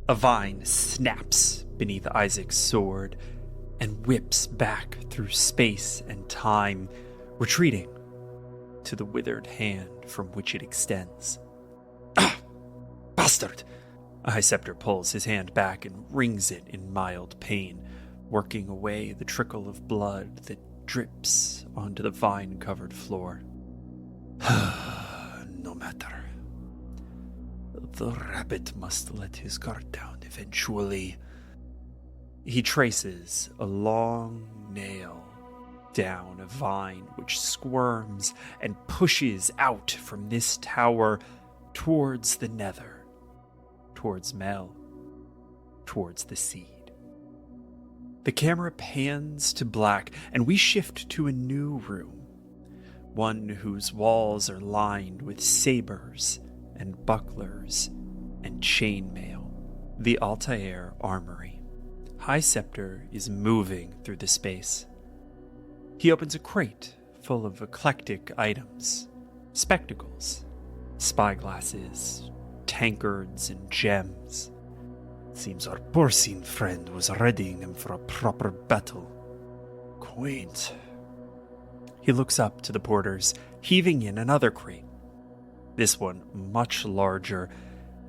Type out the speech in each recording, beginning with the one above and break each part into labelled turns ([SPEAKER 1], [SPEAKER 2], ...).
[SPEAKER 1] A vine snaps beneath Isaac's sword and whips back through space and time, retreating to the withered hand from which it extends. Ah! Bastard! Scepter pulls his hand back and wrings it in mild pain, working away the trickle of blood that drips onto the vine-covered floor. No matter. The rabbit must let his guard down eventually. He traces a long nail down a vine which squirms and pushes out from this tower towards the nether, towards Mel, towards the seed. The camera pans to black, and we shift to a new room, one whose walls are lined with sabers and bucklers and chainmail. The Altair Armory. Scepter is moving through the space. He opens a crate full of eclectic items, spectacles, spyglasses, tankards, and gems. Seems our porcine friend was readying them for a proper battle. Quaint. He looks up to the porters, heaving in another crate. This one much larger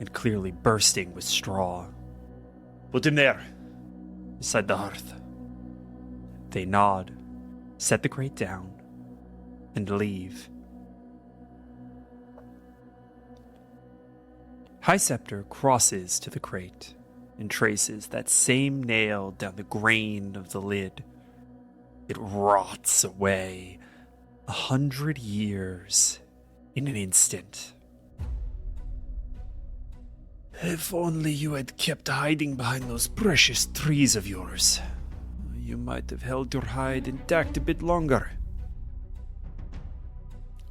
[SPEAKER 1] and clearly bursting with straw. Put him there, beside the hearth. They nod, set the crate down, and leave. Scepter crosses to the crate and traces that same nail down the grain of the lid. It rots away 100 years in an instant. If only you had kept hiding behind those precious trees of yours, you might have held your hide intact a bit longer.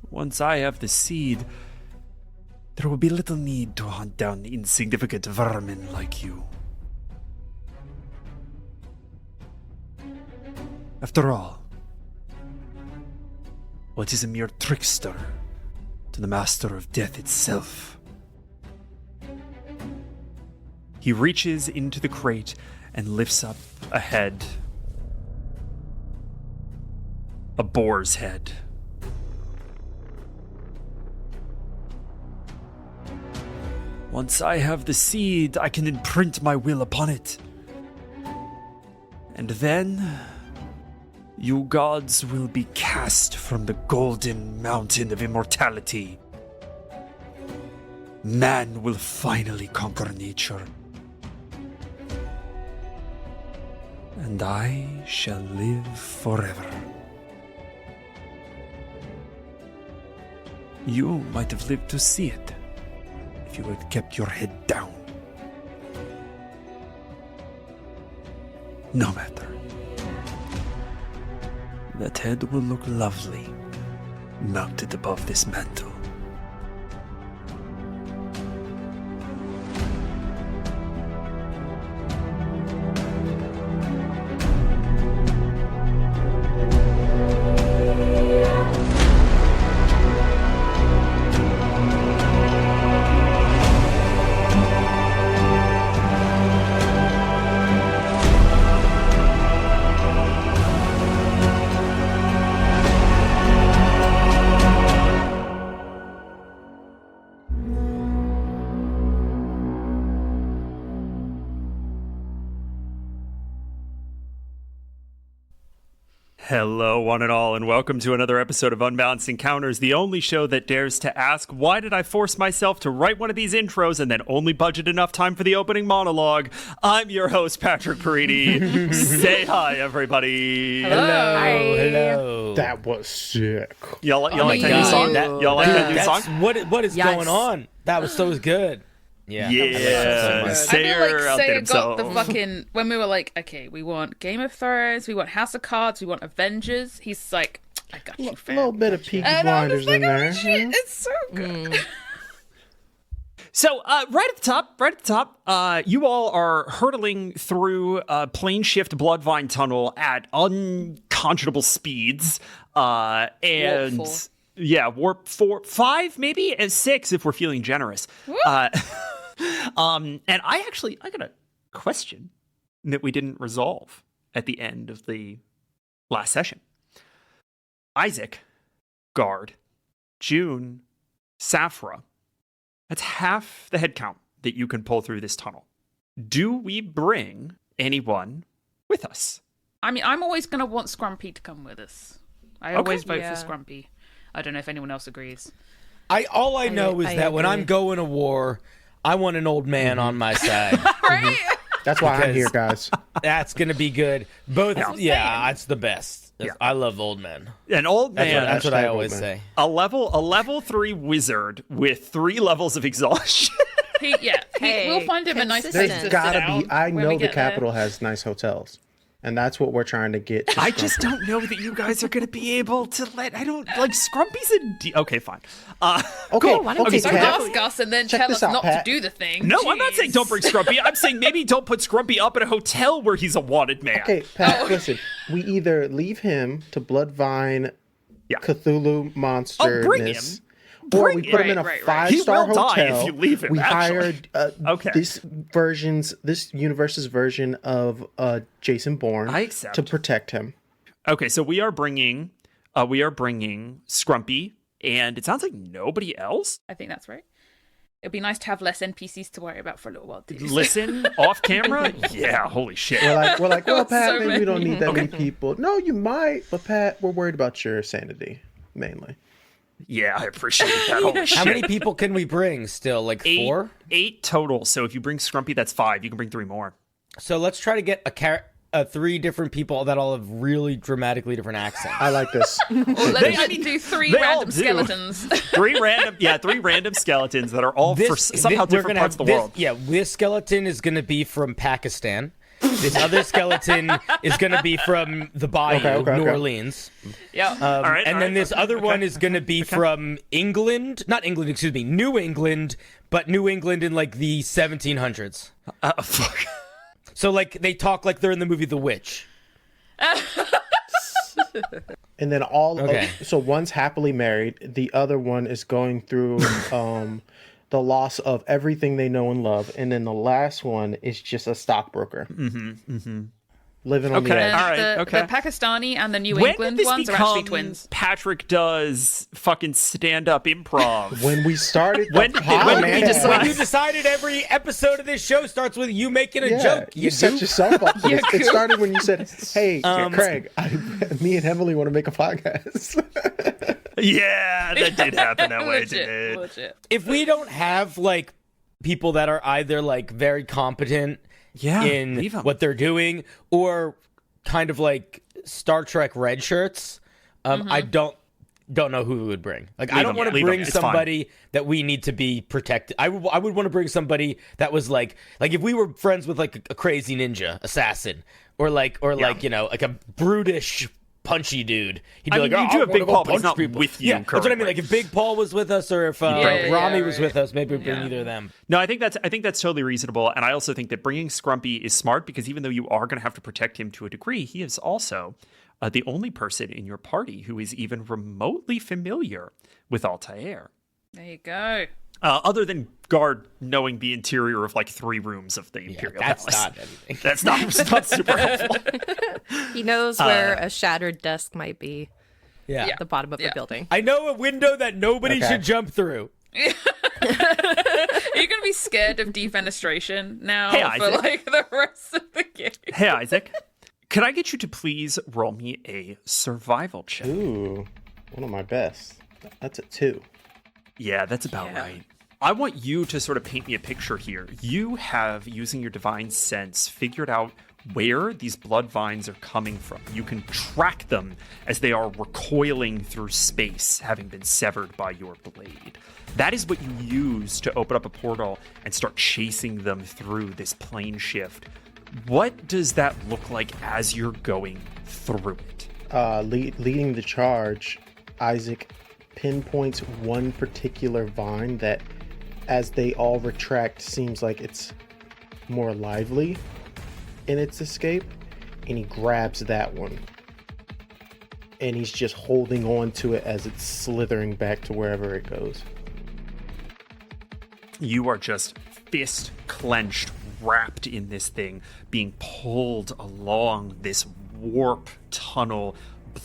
[SPEAKER 1] Once I have the seed, there will be little need to hunt down insignificant vermin like you. After all, what is a mere trickster to the master of death itself? He reaches into the crate and lifts up a head. A boar's head. Once I have the seed, I can imprint my will upon it. And then, you gods will be cast from the golden mountain of immortality. Man will finally conquer nature. And I shall live forever. You might have lived to see it, if you had kept your head down. No matter. That head will look lovely, mounted above this mantle. Hello, one and all, and welcome to another episode of Unbalanced Encounters, the only show that dares to ask, why did I force myself to write one of these intros and then only budget enough time for the opening monologue? I'm your host, Patrick Perini. Say hi, everybody.
[SPEAKER 2] Hello.
[SPEAKER 3] Hi.
[SPEAKER 2] Hello.
[SPEAKER 4] That was sick.
[SPEAKER 1] Y'all like that new song? Y'all like that new song?
[SPEAKER 2] What is going on? That was so good. Yeah.
[SPEAKER 1] Yeah.
[SPEAKER 3] Sayer got
[SPEAKER 1] himself.
[SPEAKER 3] the fucking, when we were like, okay, we want Game of Thrones, we want House of Cards, we want Avengers. He's like, I got you, fam.
[SPEAKER 4] A little bit of Peaky
[SPEAKER 3] And I was
[SPEAKER 4] Blinders
[SPEAKER 3] like,
[SPEAKER 4] in
[SPEAKER 3] oh
[SPEAKER 4] there.
[SPEAKER 3] shit, it's so good.
[SPEAKER 1] So, right at the top, you all are hurtling through plane shift Bloodvine tunnel at unconscionable speeds. And
[SPEAKER 3] Warp 4.
[SPEAKER 1] yeah, warp 4, 5, maybe 6 if we're feeling generous. And I got a question that we didn't resolve at the end of the last session. Isaac, Guard, June, Safra. That's half the head count that you can pull through this tunnel. Do we bring anyone with us?
[SPEAKER 3] I mean, I'm always going to want Scrumpy to come with us. I always vote for Scrumpy. I don't know if anyone else agrees.
[SPEAKER 2] All I know is that when I'm going to war, I want an old man on my side.
[SPEAKER 3] Right?
[SPEAKER 4] That's why I'm here, guys.
[SPEAKER 2] That's going to be good. Both, it's the best.
[SPEAKER 1] Yeah.
[SPEAKER 2] I love old men.
[SPEAKER 1] An old man.
[SPEAKER 2] That's what I always say.
[SPEAKER 1] A level 3 wizard with 3 levels of exhaustion.
[SPEAKER 3] We'll find him a nice place
[SPEAKER 4] There's
[SPEAKER 3] to
[SPEAKER 4] gotta
[SPEAKER 3] sit
[SPEAKER 4] be.
[SPEAKER 3] down
[SPEAKER 4] I
[SPEAKER 3] when
[SPEAKER 4] know
[SPEAKER 3] we
[SPEAKER 4] the
[SPEAKER 3] get there.
[SPEAKER 4] capital has nice hotels, and that's what we're trying to get. To
[SPEAKER 1] I just don't know that you guys are going to be able to Scrumpy's okay, fine.
[SPEAKER 4] Okay,
[SPEAKER 5] Cool, why don't
[SPEAKER 4] okay,
[SPEAKER 5] we
[SPEAKER 3] Don't
[SPEAKER 4] Pat,
[SPEAKER 3] ask us and then
[SPEAKER 4] check
[SPEAKER 3] tell
[SPEAKER 4] this
[SPEAKER 3] us
[SPEAKER 4] out,
[SPEAKER 3] not
[SPEAKER 4] Pat.
[SPEAKER 3] to do the thing.
[SPEAKER 1] No, I'm not
[SPEAKER 3] Jeez.
[SPEAKER 1] saying don't bring Scrumpy. I'm saying maybe don't put Scrumpy up at a hotel where he's a wanted man.
[SPEAKER 4] Okay, Pat, listen. We either leave him to Bloodvine, Cthulhu monsterness,
[SPEAKER 1] bring him.
[SPEAKER 4] or
[SPEAKER 1] Bring
[SPEAKER 4] we put him in a
[SPEAKER 3] him. Right.
[SPEAKER 1] He
[SPEAKER 4] 5-star
[SPEAKER 1] will die
[SPEAKER 4] hotel.
[SPEAKER 1] if you leave him,
[SPEAKER 4] We
[SPEAKER 1] actually.
[SPEAKER 4] hired this universe's version of Jason Bourne
[SPEAKER 1] I accept.
[SPEAKER 4] to protect him.
[SPEAKER 1] Okay, so we are bringing Scrumpy, and it sounds like nobody else.
[SPEAKER 3] I think that's right. It'd be nice to have less NPCs to worry about for a little while, too.
[SPEAKER 1] Listen off camera. Yeah, holy shit.
[SPEAKER 4] We're like, well, Pat,
[SPEAKER 3] So
[SPEAKER 4] maybe we don't
[SPEAKER 3] many.
[SPEAKER 4] need that many people. No, you might, but Pat, we're worried about your sanity mainly.
[SPEAKER 1] Yeah, I appreciate that. Holy shit.
[SPEAKER 2] How many people can we bring still? Like 4?
[SPEAKER 1] 8 total. So if you bring Scrumpy, that's 5. You can bring 3 more.
[SPEAKER 2] So let's try to get 3 different people that all have really dramatically different accents.
[SPEAKER 4] I like this.
[SPEAKER 3] Or let's just do 3
[SPEAKER 1] they all
[SPEAKER 3] random
[SPEAKER 1] do.
[SPEAKER 3] skeletons.
[SPEAKER 1] 3 random skeletons that are all somehow
[SPEAKER 2] we're
[SPEAKER 1] different
[SPEAKER 2] gonna
[SPEAKER 1] parts
[SPEAKER 2] have
[SPEAKER 1] of the world.
[SPEAKER 2] This skeleton is going to be from Pakistan. This other skeleton is going to be from the Bayou, New Orleans.
[SPEAKER 3] Yeah.
[SPEAKER 2] And then this other one is going to be from England. Not England, excuse me, New England, but New England in like the 1700s.
[SPEAKER 1] Fuck.
[SPEAKER 2] So like they talk like they're in the movie The Witch.
[SPEAKER 4] And then so one's happily married, the other one is going through the loss of everything they know and love, and then the last one is just a stockbroker. Living on the edge.
[SPEAKER 1] All right,
[SPEAKER 3] The Pakistani and the New
[SPEAKER 1] When
[SPEAKER 3] England
[SPEAKER 1] did this
[SPEAKER 3] ones are
[SPEAKER 1] become
[SPEAKER 3] actually twins.
[SPEAKER 1] Patrick does fucking stand-up improv?
[SPEAKER 4] When we started
[SPEAKER 1] When did we decide?
[SPEAKER 2] When you decided every episode of this show starts with you making a joke.
[SPEAKER 4] You set
[SPEAKER 2] goof.
[SPEAKER 4] yourself up for this. It started when you said, hey, Craig, me and Emily want to make a podcast.
[SPEAKER 1] Yeah, that did happen that way, did.
[SPEAKER 3] Legit.
[SPEAKER 2] If we don't have like people that are either like very competent in
[SPEAKER 1] leave 'em.
[SPEAKER 2] what they're doing or kind of like Star Trek red shirts, I don't know who we would bring. Like I don't want to bring somebody that we need to be protected. I would want to bring somebody that was like if we were friends with like a crazy ninja assassin or like you know like a brutish punchy dude. He'd be
[SPEAKER 1] I mean, you do have Big Paul, but he's not with you.
[SPEAKER 2] Yeah, that's what I mean. Like if Big Paul was with us, or if Rami was
[SPEAKER 3] right.
[SPEAKER 2] with us, maybe we'd bring either of them.
[SPEAKER 1] No, I think that's totally reasonable, and I also think that bringing Scrumpy is smart because even though you are going to have to protect him to a degree, he is also the only person in your party who is even remotely familiar with Altair.
[SPEAKER 3] There you go.
[SPEAKER 1] Other than Guard knowing the interior of like 3 rooms of the Imperial
[SPEAKER 2] That's
[SPEAKER 1] Palace.
[SPEAKER 2] not anything.
[SPEAKER 1] That's not super helpful.
[SPEAKER 5] He knows where a shattered desk might be
[SPEAKER 2] Yeah.
[SPEAKER 5] at the bottom of the building.
[SPEAKER 2] I know a window that nobody
[SPEAKER 4] Okay.
[SPEAKER 2] should jump through.
[SPEAKER 3] Are you going to be scared of defenestration now
[SPEAKER 1] Hey,
[SPEAKER 3] for
[SPEAKER 1] Isaac.
[SPEAKER 3] like the rest of the game?
[SPEAKER 1] Hey, Isaac, could I get you to please roll me a survival check?
[SPEAKER 4] Ooh, one of my best. That's a 2.
[SPEAKER 1] Yeah, that's about right. I want you to sort of paint me a picture here. You have, using your divine sense, figured out where these blood vines are coming from. You can track them as they are recoiling through space, having been severed by your blade. That is what you use to open up a portal and start chasing them through this plane shift. What does that look like as you're going through it?
[SPEAKER 4] Leading the charge, Isaac pinpoints one particular vine that, as they all retract, seems like it's more lively in its escape, and he grabs that one. And he's just holding on to it as it's slithering back to wherever it goes.
[SPEAKER 1] You are just fist clenched, wrapped in this thing, being pulled along this warp tunnel,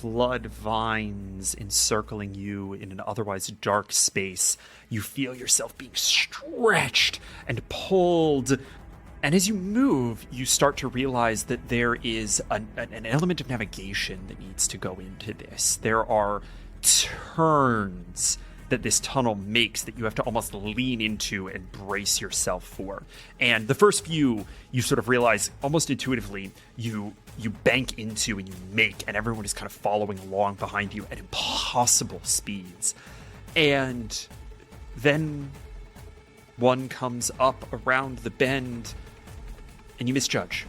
[SPEAKER 1] blood vines encircling you in an otherwise dark space. You feel yourself being stretched and pulled. And as you move, you start to realize that there is an element of navigation that needs to go into this. There are turns that this tunnel makes that you have to almost lean into and brace yourself for. And the first few, you sort of realize almost intuitively, you bank into and you make, and everyone is kind of following along behind you at impossible speeds. And then one comes up around the bend, and you misjudge.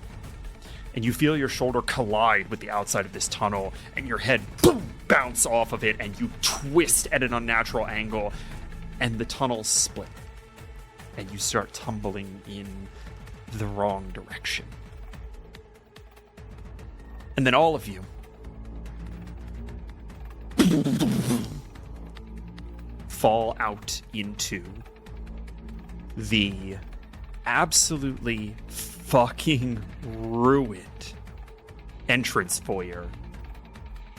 [SPEAKER 1] And you feel your shoulder collide with the outside of this tunnel, and your head boom, bounce off of it, and you twist at an unnatural angle, and the tunnels split. And you start tumbling in the wrong direction. And then all of you fall out into the absolutely fucking ruined entrance foyer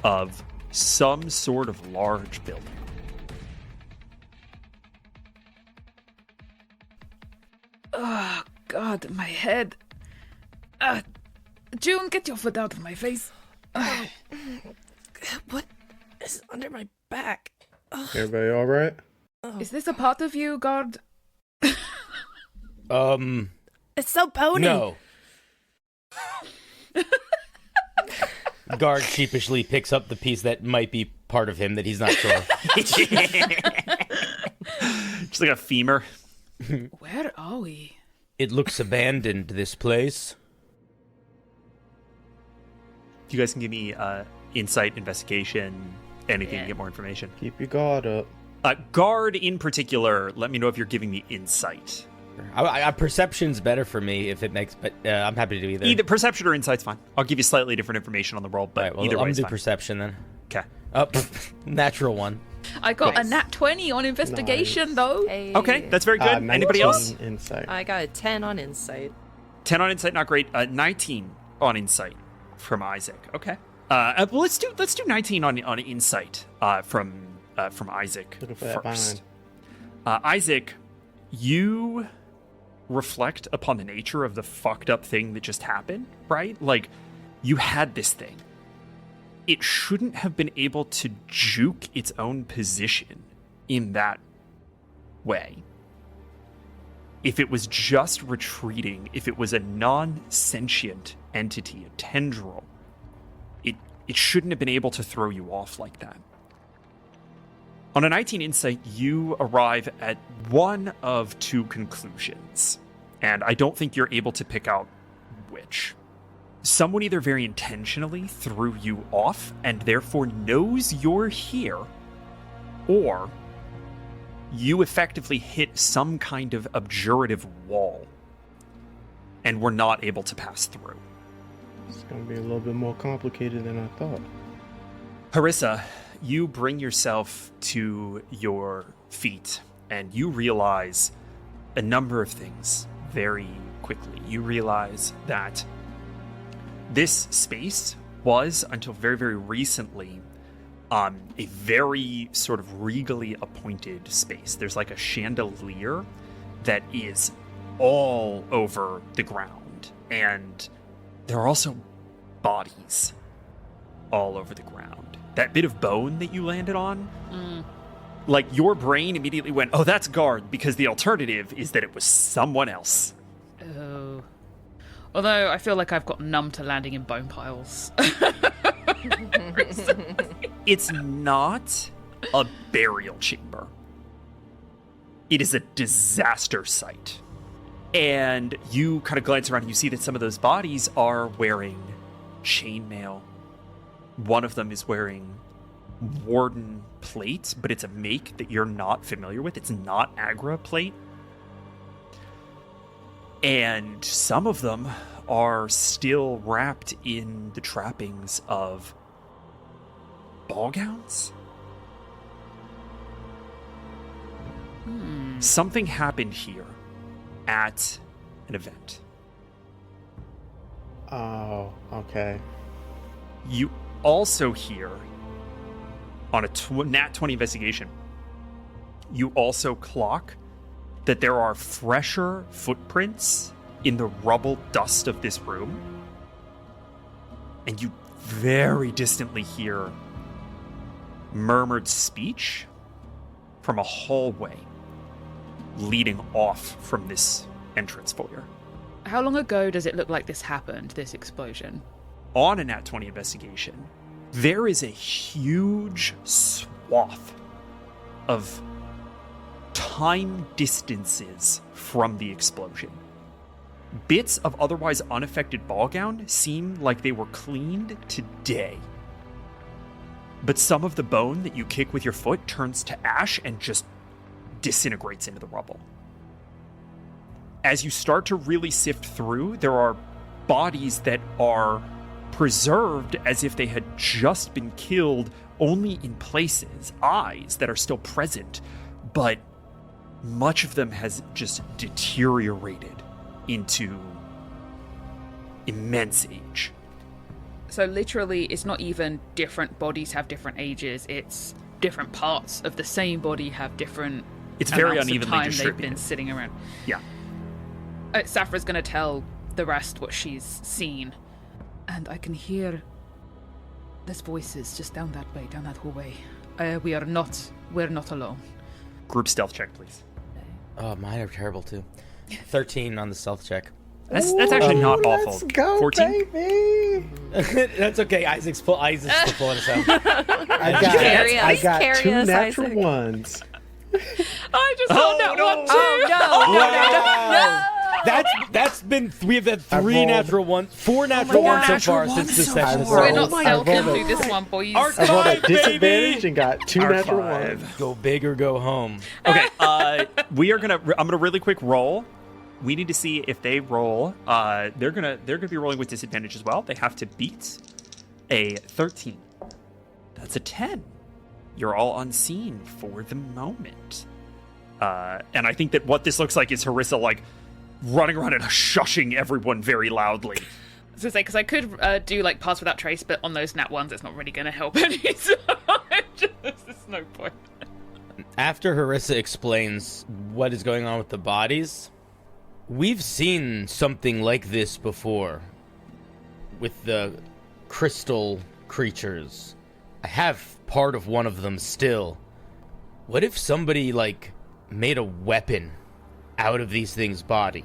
[SPEAKER 1] of some sort of large building.
[SPEAKER 3] Oh, God, my head. June, get your foot out of my face.
[SPEAKER 5] What is under my back?
[SPEAKER 4] Everybody all right?
[SPEAKER 3] Is this a part of you, God?
[SPEAKER 5] It's so bony.
[SPEAKER 2] No. Guard sheepishly picks up the piece that might be part of him that he's not sure.
[SPEAKER 1] Just like a femur.
[SPEAKER 3] Where are we?
[SPEAKER 2] It looks abandoned, this place.
[SPEAKER 1] You guys can give me insight, investigation, anything to get more information.
[SPEAKER 4] Keep your guard up.
[SPEAKER 1] Guard in particular, let me know if you're giving me insight.
[SPEAKER 2] I perception's better for me if it makes, but I'm happy to do either.
[SPEAKER 1] Either perception or insight's fine. I'll give you slightly different information on the roll, but
[SPEAKER 2] Right, well,
[SPEAKER 1] either
[SPEAKER 2] I'm
[SPEAKER 1] way
[SPEAKER 2] gonna
[SPEAKER 1] is
[SPEAKER 2] do
[SPEAKER 1] fine.
[SPEAKER 2] perception then.
[SPEAKER 1] Okay.
[SPEAKER 2] Oh, natural one.
[SPEAKER 3] I got
[SPEAKER 1] Nice.
[SPEAKER 3] a nat 20 on investigation,
[SPEAKER 4] Nice.
[SPEAKER 3] though.
[SPEAKER 5] Hey.
[SPEAKER 1] Okay, that's very good. Anybody
[SPEAKER 4] 19
[SPEAKER 1] else?
[SPEAKER 4] Insight.
[SPEAKER 5] I got a 10 on insight.
[SPEAKER 1] 10 on insight, not great. 19 on insight from Isaac. Okay. Well, let's do 19 on insight from Isaac
[SPEAKER 4] Looking for that
[SPEAKER 1] first. Isaac, you reflect upon the nature of the fucked up thing that just happened, right? Like, you had this thing. It shouldn't have been able to juke its own position in that way. If it was just retreating, if it was a non-sentient entity, a tendril, it shouldn't have been able to throw you off like that. On a 19 insight, you arrive at one of two conclusions, and I don't think you're able to pick out which. Someone either very intentionally threw you off and therefore knows you're here, or you effectively hit some kind of abjurative wall and were not able to pass through.
[SPEAKER 4] It's going to be a little bit more complicated than I thought.
[SPEAKER 1] Harissa, you bring yourself to your feet and you realize a number of things very quickly. You realize that this space was, until very, very recently, a very sort of regally appointed space. There's like a chandelier that is all over the ground, and there are also bodies all over the ground. That bit of bone that you landed on, like your brain immediately went, oh, that's guard, because the alternative is that it was someone else.
[SPEAKER 3] Oh. Although I feel like I've got numb to landing in bone piles.
[SPEAKER 1] It's not a burial chamber. It is a disaster site. And you kind of glance around and you see that some of those bodies are wearing chainmail. One of them is wearing warden plate, but it's a make that you're not familiar with. It's not Agra plate. And some of them are still wrapped in the trappings of ball gowns. Something happened here at an event.
[SPEAKER 4] Oh, okay.
[SPEAKER 1] You also hear, on a nat 20 investigation, you also clock that there are fresher footprints in the rubble dust of this room. And you very distantly hear murmured speech from a hallway leading off from this entrance foyer.
[SPEAKER 3] How long ago does it look like this happened, this explosion?
[SPEAKER 1] On a nat 20 investigation, there is a huge swath of time distances from the explosion. Bits of otherwise unaffected ball gown seem like they were cleaned today. But some of the bone that you kick with your foot turns to ash and just disintegrates into the rubble. As you start to really sift through, there are bodies that are preserved as if they had just been killed, only in places, eyes that are still present, but much of them has just deteriorated into immense age.
[SPEAKER 3] So literally, it's not even different bodies have different ages, it's different parts of the same body have different
[SPEAKER 1] It's very
[SPEAKER 3] amounts of
[SPEAKER 1] unevenly
[SPEAKER 3] time
[SPEAKER 1] distributed.
[SPEAKER 3] they've been sitting around.
[SPEAKER 1] Yeah.
[SPEAKER 3] Saphra's going to tell the rest what she's seen. And I can hear there's voices just down that way, down that hallway. We're not alone.
[SPEAKER 1] Group stealth check, please.
[SPEAKER 2] Oh, mine are terrible too. 13 on the stealth check.
[SPEAKER 1] That's actually not awful.
[SPEAKER 4] Let's go,
[SPEAKER 1] 14?
[SPEAKER 4] baby.
[SPEAKER 2] That's okay. Isaac's still pulling us out.
[SPEAKER 4] I got
[SPEAKER 5] carry
[SPEAKER 4] two
[SPEAKER 5] us,
[SPEAKER 4] natural
[SPEAKER 5] Isaac.
[SPEAKER 4] ones.
[SPEAKER 3] I just found out one too.
[SPEAKER 5] Oh,
[SPEAKER 2] That's been we've had
[SPEAKER 4] I
[SPEAKER 2] three
[SPEAKER 4] rolled-
[SPEAKER 2] natural ones, four natural ones so
[SPEAKER 1] natural
[SPEAKER 2] far
[SPEAKER 1] ones
[SPEAKER 2] since this
[SPEAKER 1] so
[SPEAKER 2] session
[SPEAKER 1] far.
[SPEAKER 3] We're
[SPEAKER 2] started.
[SPEAKER 3] not
[SPEAKER 4] I
[SPEAKER 3] stealthing
[SPEAKER 4] rolled
[SPEAKER 3] through
[SPEAKER 4] a-
[SPEAKER 3] this one, boys.
[SPEAKER 2] Arc-
[SPEAKER 4] I rolled a
[SPEAKER 2] Five, baby!
[SPEAKER 4] disadvantage and got two natural
[SPEAKER 1] R5.
[SPEAKER 4] ones.
[SPEAKER 2] Go big or go home.
[SPEAKER 1] Okay, I'm gonna really quick roll. We need to see if they roll. They're gonna be rolling with disadvantage as well. They have to beat a 13. That's a 10. You're all unseen for the moment. And I think that what this looks like is Harissa like running around and shushing everyone very loudly.
[SPEAKER 3] I was gonna say, because I could do like pass without trace, but on those nat ones, it's not really gonna help any. So there's no point.
[SPEAKER 2] After Harissa explains what is going on with the bodies, we've seen something like this before with the crystal creatures. I have part of one of them still. What if somebody like made a weapon out of these things' body?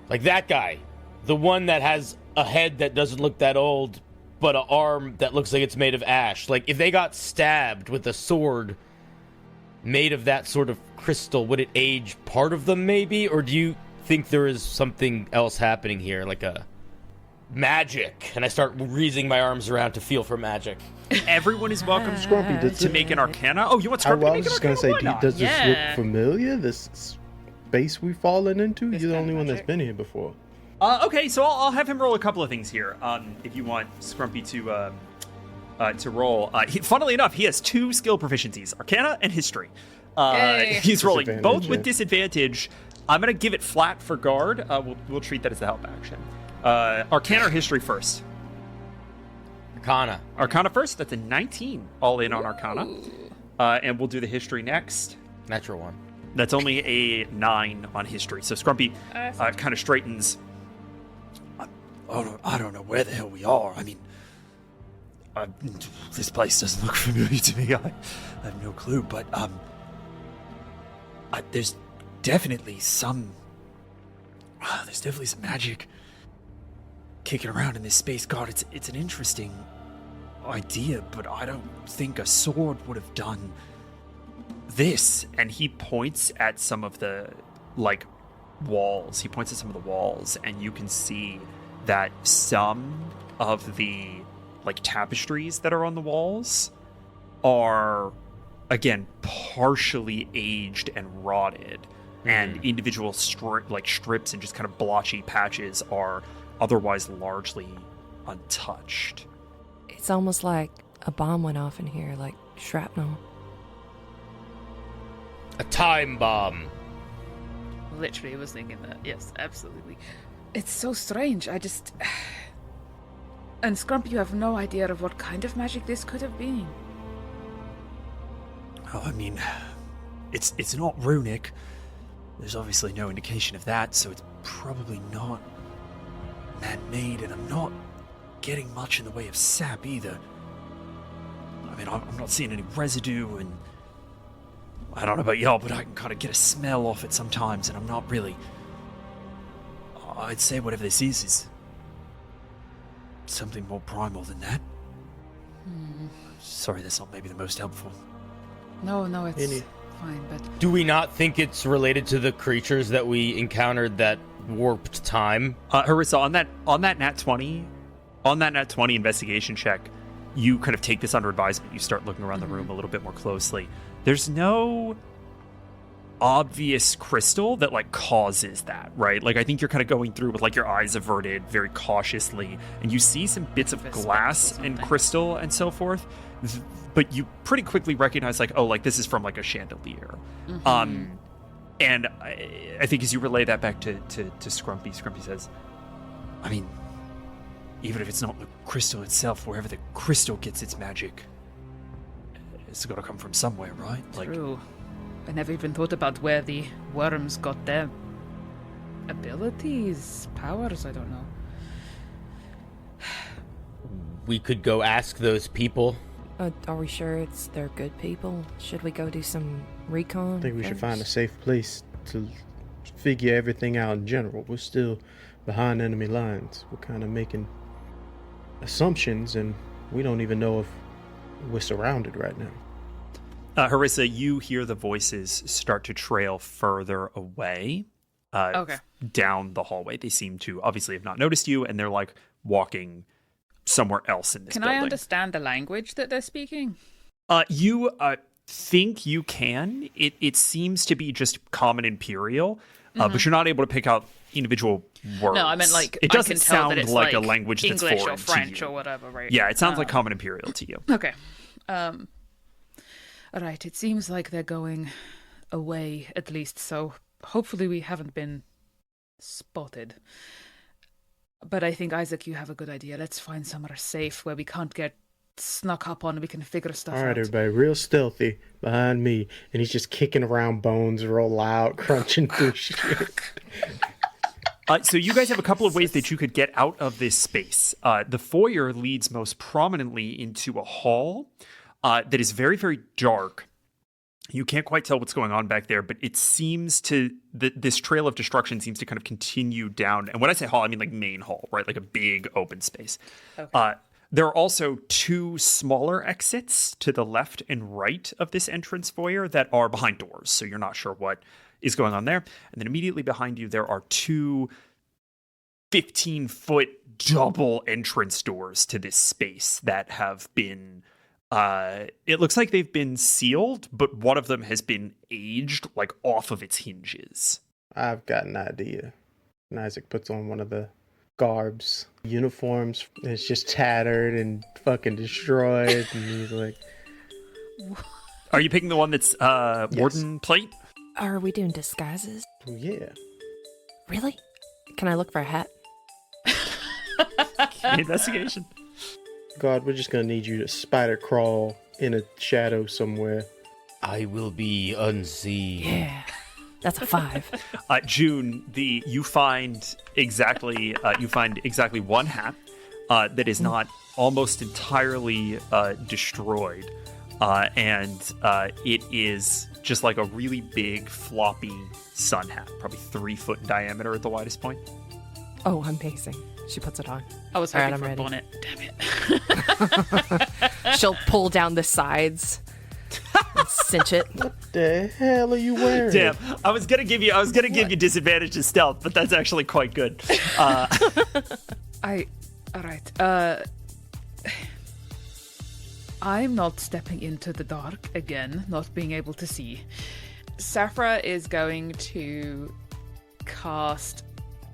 [SPEAKER 2] Like that guy, the one that has a head that doesn't look that old, but an arm that looks like it's made of ash. Like if they got stabbed with a sword made of that sort of crystal, would it age part of them maybe? Or do you think there is something else happening here, like a magic? And I start raising my arms around to feel for magic.
[SPEAKER 1] Everyone is welcome
[SPEAKER 4] Scrumpy, does
[SPEAKER 1] to make an Arcana. Oh, you want
[SPEAKER 4] I
[SPEAKER 1] Scrumpy to
[SPEAKER 4] was
[SPEAKER 1] make an
[SPEAKER 4] just gonna
[SPEAKER 1] Arcana?
[SPEAKER 4] say,
[SPEAKER 1] Why not?
[SPEAKER 4] does this
[SPEAKER 3] Yeah.
[SPEAKER 4] look familiar? This space we've fallen into?
[SPEAKER 3] This
[SPEAKER 4] You're the
[SPEAKER 3] kind
[SPEAKER 4] only
[SPEAKER 3] of
[SPEAKER 4] one that's
[SPEAKER 3] magic?
[SPEAKER 4] been here before.
[SPEAKER 1] Okay, so I'll have him roll a couple of things here. If you want Scrumpy to roll. Funnily enough, he has 2 skill proficiencies: Arcana and History.
[SPEAKER 3] Yay.
[SPEAKER 1] He's rolling both
[SPEAKER 4] Disadvantage,
[SPEAKER 1] with
[SPEAKER 4] yeah.
[SPEAKER 1] disadvantage. I'm gonna give it flat for guard. We'll treat that as a help action. Arcana or History first?
[SPEAKER 2] Arcana.
[SPEAKER 1] Arcana first. That's a 19 all in on Arcana. And we'll do the History next.
[SPEAKER 2] Natural one.
[SPEAKER 1] That's only a 9 on History. So Scrumpy kind of straightens. I don't know where the hell we are. I mean, this place doesn't look familiar to me. I have no clue. But there's definitely some. There's definitely some magic kicking around in this space. God, it's an interesting idea, but I don't think a sword would have done this. And he points at some of the walls. He points at some of the walls, and you can see that some of the tapestries that are on the walls are again partially aged and rotted, and individual strips and just kind of blotchy patches are otherwise largely untouched.
[SPEAKER 5] It's almost like a bomb went off in here, like shrapnel.
[SPEAKER 2] A time bomb.
[SPEAKER 3] literally was thinking that. Yes, absolutely. It's so strange. And Scrump, you have no idea of what kind of magic this could have been.
[SPEAKER 1] Oh, I mean, it's not runic. There's obviously no indication of that, so it's probably not man-made, and I'm not getting much in the way of sap either. I mean, I'm not seeing any residue, and I don't know about y'all, but I can kind of get a smell off it sometimes, and I'm not really... I'd say whatever this is something more primal than that. Sorry, that's not maybe the most helpful.
[SPEAKER 3] No, it's fine, but...
[SPEAKER 2] Do we not think it's related to the creatures that we encountered that warped time?
[SPEAKER 1] Harissa, on that nat 20 investigation check, you kind of take this under advisement. You start looking around the room a little bit more closely. There's no obvious crystal that like causes that, right? Like I think you're kind of going through with like your eyes averted very cautiously, and you see some bits of glass and crystal and so forth, but you pretty quickly recognize like, oh, like this is from like a chandelier. And I think as you relay that back to Scrumpy says, I mean, even if it's not the crystal itself, wherever the crystal gets its magic, it's got to come from somewhere, right?
[SPEAKER 3] True. I never even thought about where the worms got their abilities, powers, I don't know.
[SPEAKER 2] We could go ask those people.
[SPEAKER 5] Are we sure they're good people? Should we go do some recon?
[SPEAKER 4] I think we should find a safe place to figure everything out in general. We're still behind enemy lines. We're kind of making assumptions, and we don't even know if we're surrounded right now.
[SPEAKER 1] Harissa, you hear the voices start to trail further away down the hallway. They seem to obviously have not noticed you, and they're like walking somewhere else in this building.
[SPEAKER 3] Can I understand the language that they're speaking?
[SPEAKER 1] You think you can. It seems to be just common Imperial, but you're not able to pick out individual words.
[SPEAKER 3] No, I meant like
[SPEAKER 1] it doesn't
[SPEAKER 3] I can tell
[SPEAKER 1] sound
[SPEAKER 3] that it's
[SPEAKER 1] like a language that's
[SPEAKER 3] English
[SPEAKER 1] foreign
[SPEAKER 3] or French
[SPEAKER 1] to you.
[SPEAKER 3] or whatever, right?
[SPEAKER 1] Yeah, it sounds like Common Imperial to you.
[SPEAKER 3] Okay. Right, it seems like they're going away at least, so hopefully we haven't been spotted. But I think, Isaac, you have a good idea. Let's find somewhere safe where we can't get snuck up on and we can figure stuff out.
[SPEAKER 4] All right, everybody, real stealthy behind me, and he's just kicking around bones real loud, crunching through shit.
[SPEAKER 1] So you guys have a couple of ways that you could get out of this space. The foyer leads most prominently into a hall that is very, very dark. You can't quite tell what's going on back there, but it seems to this trail of destruction seems to kind of continue down. And when I say hall, I mean like main hall, right? Like a big open space. Okay. There are also two smaller exits to the left and right of this entrance foyer that are behind doors, so you're not sure what is going on there. And then immediately behind you, there are two 15-foot double entrance doors to this space that have been... it looks like they've been sealed, but one of them has been aged, like, off of its hinges.
[SPEAKER 4] I've got an idea. And Isaac puts on one of the garbs. Uniforms. It's just tattered and fucking destroyed. And he's like...
[SPEAKER 1] Are you picking the one that's Warden plate?
[SPEAKER 5] Are we doing disguises?
[SPEAKER 4] Oh, yeah.
[SPEAKER 5] Really? Can I look for a hat?
[SPEAKER 1] Investigation.
[SPEAKER 4] God, we're just gonna need you to spider crawl in a shadow somewhere.
[SPEAKER 2] I will be unseen.
[SPEAKER 5] Yeah, that's a 5.
[SPEAKER 1] June, you find exactly one hat that is not almost entirely destroyed, and it is just like a really big floppy sun hat, probably 3 foot in diameter at the widest point.
[SPEAKER 5] Oh, amazing. She puts it on.
[SPEAKER 3] I was hoping for a bonnet. Damn it.
[SPEAKER 5] She'll pull down the sides and cinch it.
[SPEAKER 4] What the hell are you wearing?
[SPEAKER 1] Damn, I was gonna give you disadvantage to stealth, but that's actually quite good.
[SPEAKER 3] All right. I'm not stepping into the dark again, not being able to see. Saphra is going to cast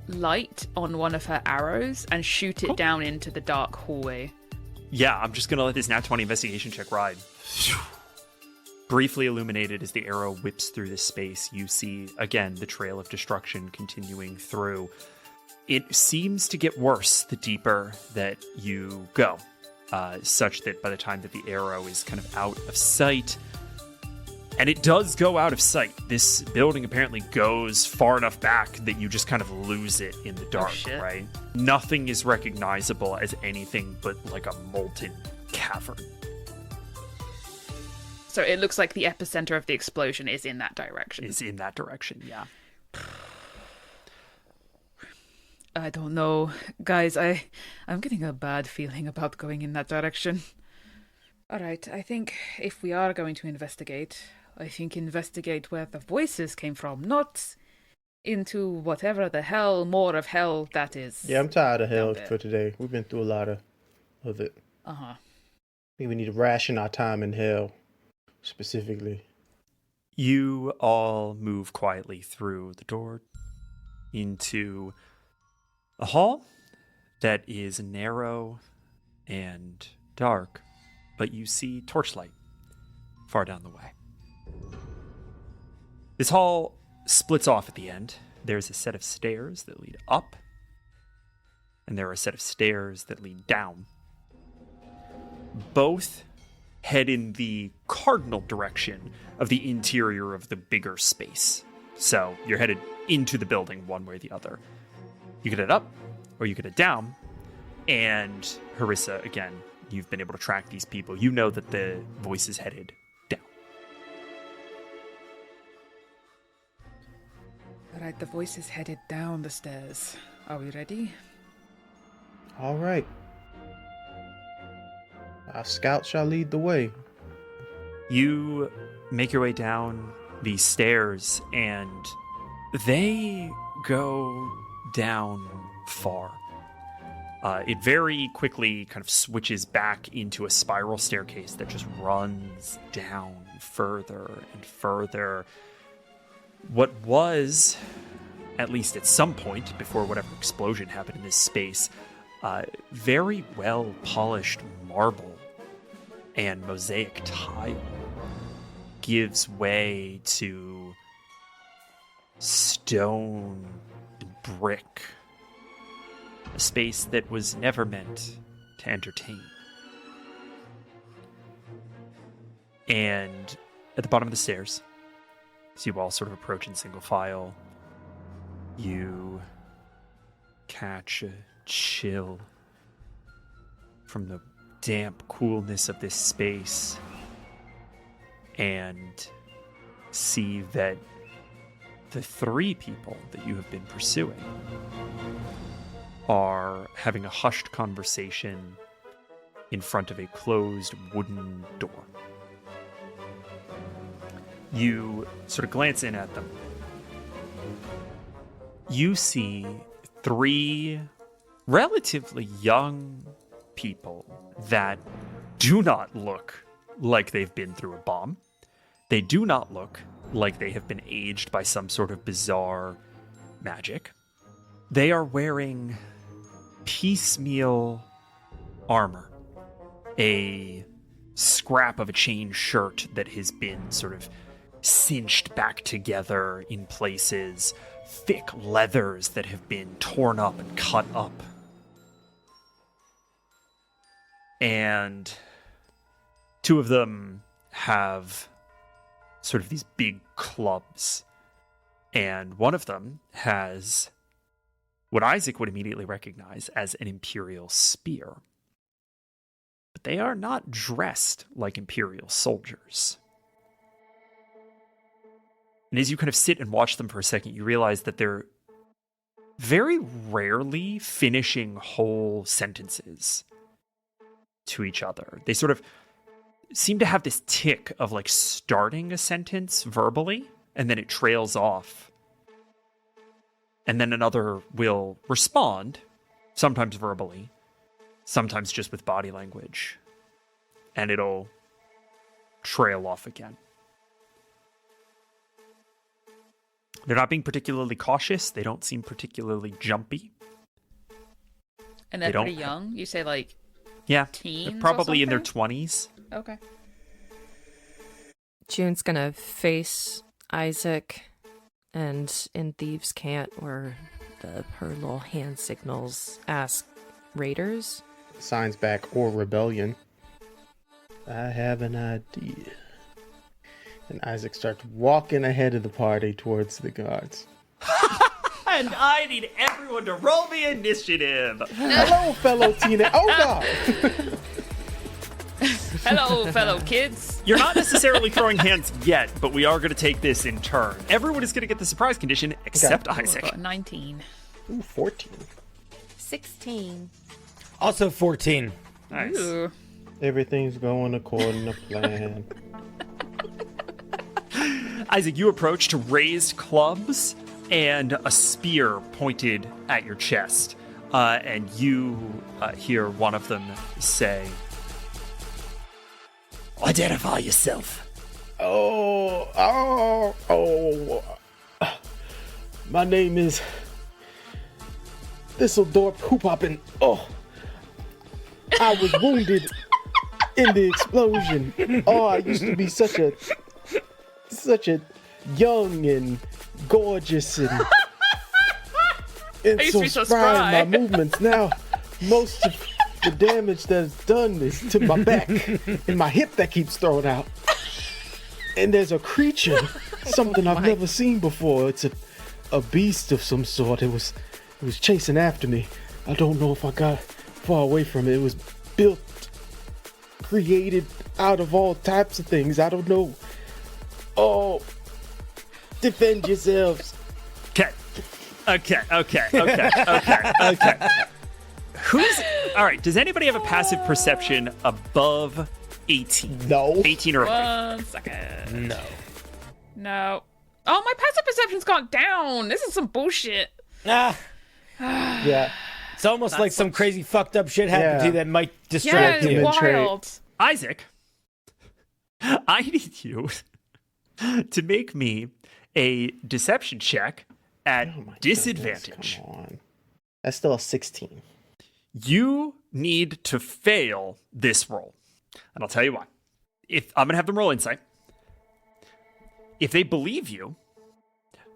[SPEAKER 3] light on one of her arrows and shoot it down into the dark hallway.
[SPEAKER 1] Yeah, I'm just gonna let this nat 20 investigation check ride. Briefly illuminated as the arrow whips through this space, you see, again, the trail of destruction continuing through. It seems to get worse the deeper that you go, such that by the time that the arrow is kind of out of sight, and it does go out of sight, this building apparently goes far enough back that you just kind of lose it in the dark, right? Nothing is recognizable as anything but like a molten cavern.
[SPEAKER 3] So it looks like the epicenter of the explosion is in that direction.
[SPEAKER 1] Yeah.
[SPEAKER 3] I don't know. Guys, I'm getting a bad feeling about going in that direction. Alright, I think if we are going to investigate, investigate where the voices came from, not into whatever the hell, more of hell that is.
[SPEAKER 4] Yeah, I'm tired of hell for today. We've been through a lot of it.
[SPEAKER 3] Uh-huh.
[SPEAKER 4] I think we need to ration our time in hell, specifically.
[SPEAKER 1] You all move quietly through the door into a hall that is narrow and dark, but you see torchlight far down the way. This hall splits off at the end. There's a set of stairs that lead up, and there are a set of stairs that lead down. Both head in the cardinal direction of the interior of the bigger space. So you're headed into the building one way or the other. You could head up, or you could head down, and Harissa, again, you've been able to track these people. You know that the voice is headed down.
[SPEAKER 3] Alright, the voice is headed down the stairs. Are we ready?
[SPEAKER 4] All right. Our scout shall lead the way.
[SPEAKER 1] You make your way down these stairs, and they go down far. It very quickly kind of switches back into a spiral staircase that just runs down further and further. What was, at least at some point before whatever explosion happened in this space, very well polished marble and mosaic tile gives way to stone and brick. A space that was never meant to entertain. And at the bottom of the stairs, as you all sort of approach in single file, you catch a chill from the damp coolness of this space and see that the three people that you have been pursuing are having a hushed conversation in front of a closed wooden door. You sort of glance in at them. You see three relatively young people that do not look like they've been through a bomb. They do not look like they have been aged by some sort of bizarre magic. They are wearing piecemeal armor, a scrap of a chain shirt that has been sort of cinched back together in places, thick leathers that have been torn up and cut up. And two of them have sort of these big clubs, and one of them has what Isaac would immediately recognize as an Imperial spear. But they are not dressed like Imperial soldiers. And as you kind of sit and watch them for a second, you realize that they're very rarely finishing whole sentences to each other. They sort of seem to have this tick of like starting a sentence verbally, and then it trails off. And then another will respond, sometimes verbally, sometimes just with body language. And it'll trail off again. They're not being particularly cautious. They don't seem particularly jumpy.
[SPEAKER 3] And they're pretty young? You say like
[SPEAKER 1] teens?
[SPEAKER 3] They're
[SPEAKER 1] probably in their 20s.
[SPEAKER 3] Okay.
[SPEAKER 5] June's gonna face Isaac, and in Thieves' Cant, where her little hand signals ask raiders.
[SPEAKER 4] Signs back or rebellion. I have an idea. And Isaac starts walking ahead of the party towards the guards.
[SPEAKER 1] And I need everyone to roll the initiative.
[SPEAKER 4] Hello, fellow teenagers. Oh, God.
[SPEAKER 3] Hello, fellow kids.
[SPEAKER 1] You're not necessarily throwing hands yet, but we are going to take this in turn. Everyone is going to get the surprise condition except Isaac.
[SPEAKER 3] Got 19.
[SPEAKER 4] Ooh, 14.
[SPEAKER 5] 16.
[SPEAKER 2] Also 14.
[SPEAKER 1] Nice.
[SPEAKER 3] Ooh.
[SPEAKER 4] Everything's going according to plan.
[SPEAKER 1] Isaac, you approach to raised clubs and a spear pointed at your chest. And you hear one of them say, "Identify yourself."
[SPEAKER 4] Oh. My name is Thistledorp Hoophoppin. Oh, I was wounded in the explosion. Oh, I used to be such a young and gorgeous and
[SPEAKER 3] used to be so
[SPEAKER 4] spry
[SPEAKER 3] spry.
[SPEAKER 4] in my movements. Now, most of the damage that it's done is to my back and my hip that keeps throwing out. And there's a creature, something I've never seen before. It's a beast of some sort. It was chasing after me. I don't know if I got far away from it. It was created out of all types of things. I don't know. Oh, defend yourselves.
[SPEAKER 1] Okay. All right, does anybody have a passive perception above 18?
[SPEAKER 4] No.
[SPEAKER 1] 18 or above?
[SPEAKER 3] 1 second.
[SPEAKER 2] No.
[SPEAKER 3] Oh, my passive perception's gone down. This is some bullshit.
[SPEAKER 2] Ah,
[SPEAKER 4] Yeah.
[SPEAKER 2] it's almost like some crazy fucked up shit happened to you that might
[SPEAKER 3] Yeah,
[SPEAKER 2] distract
[SPEAKER 3] it's
[SPEAKER 2] you.
[SPEAKER 3] wild.
[SPEAKER 1] Isaac, I need you to make me a deception check at
[SPEAKER 4] Oh my
[SPEAKER 1] disadvantage.
[SPEAKER 4] goodness, come on. That's still a 16.
[SPEAKER 1] You need to fail this roll. And I'll tell you why. If I'm going to have them roll insight. If they believe you,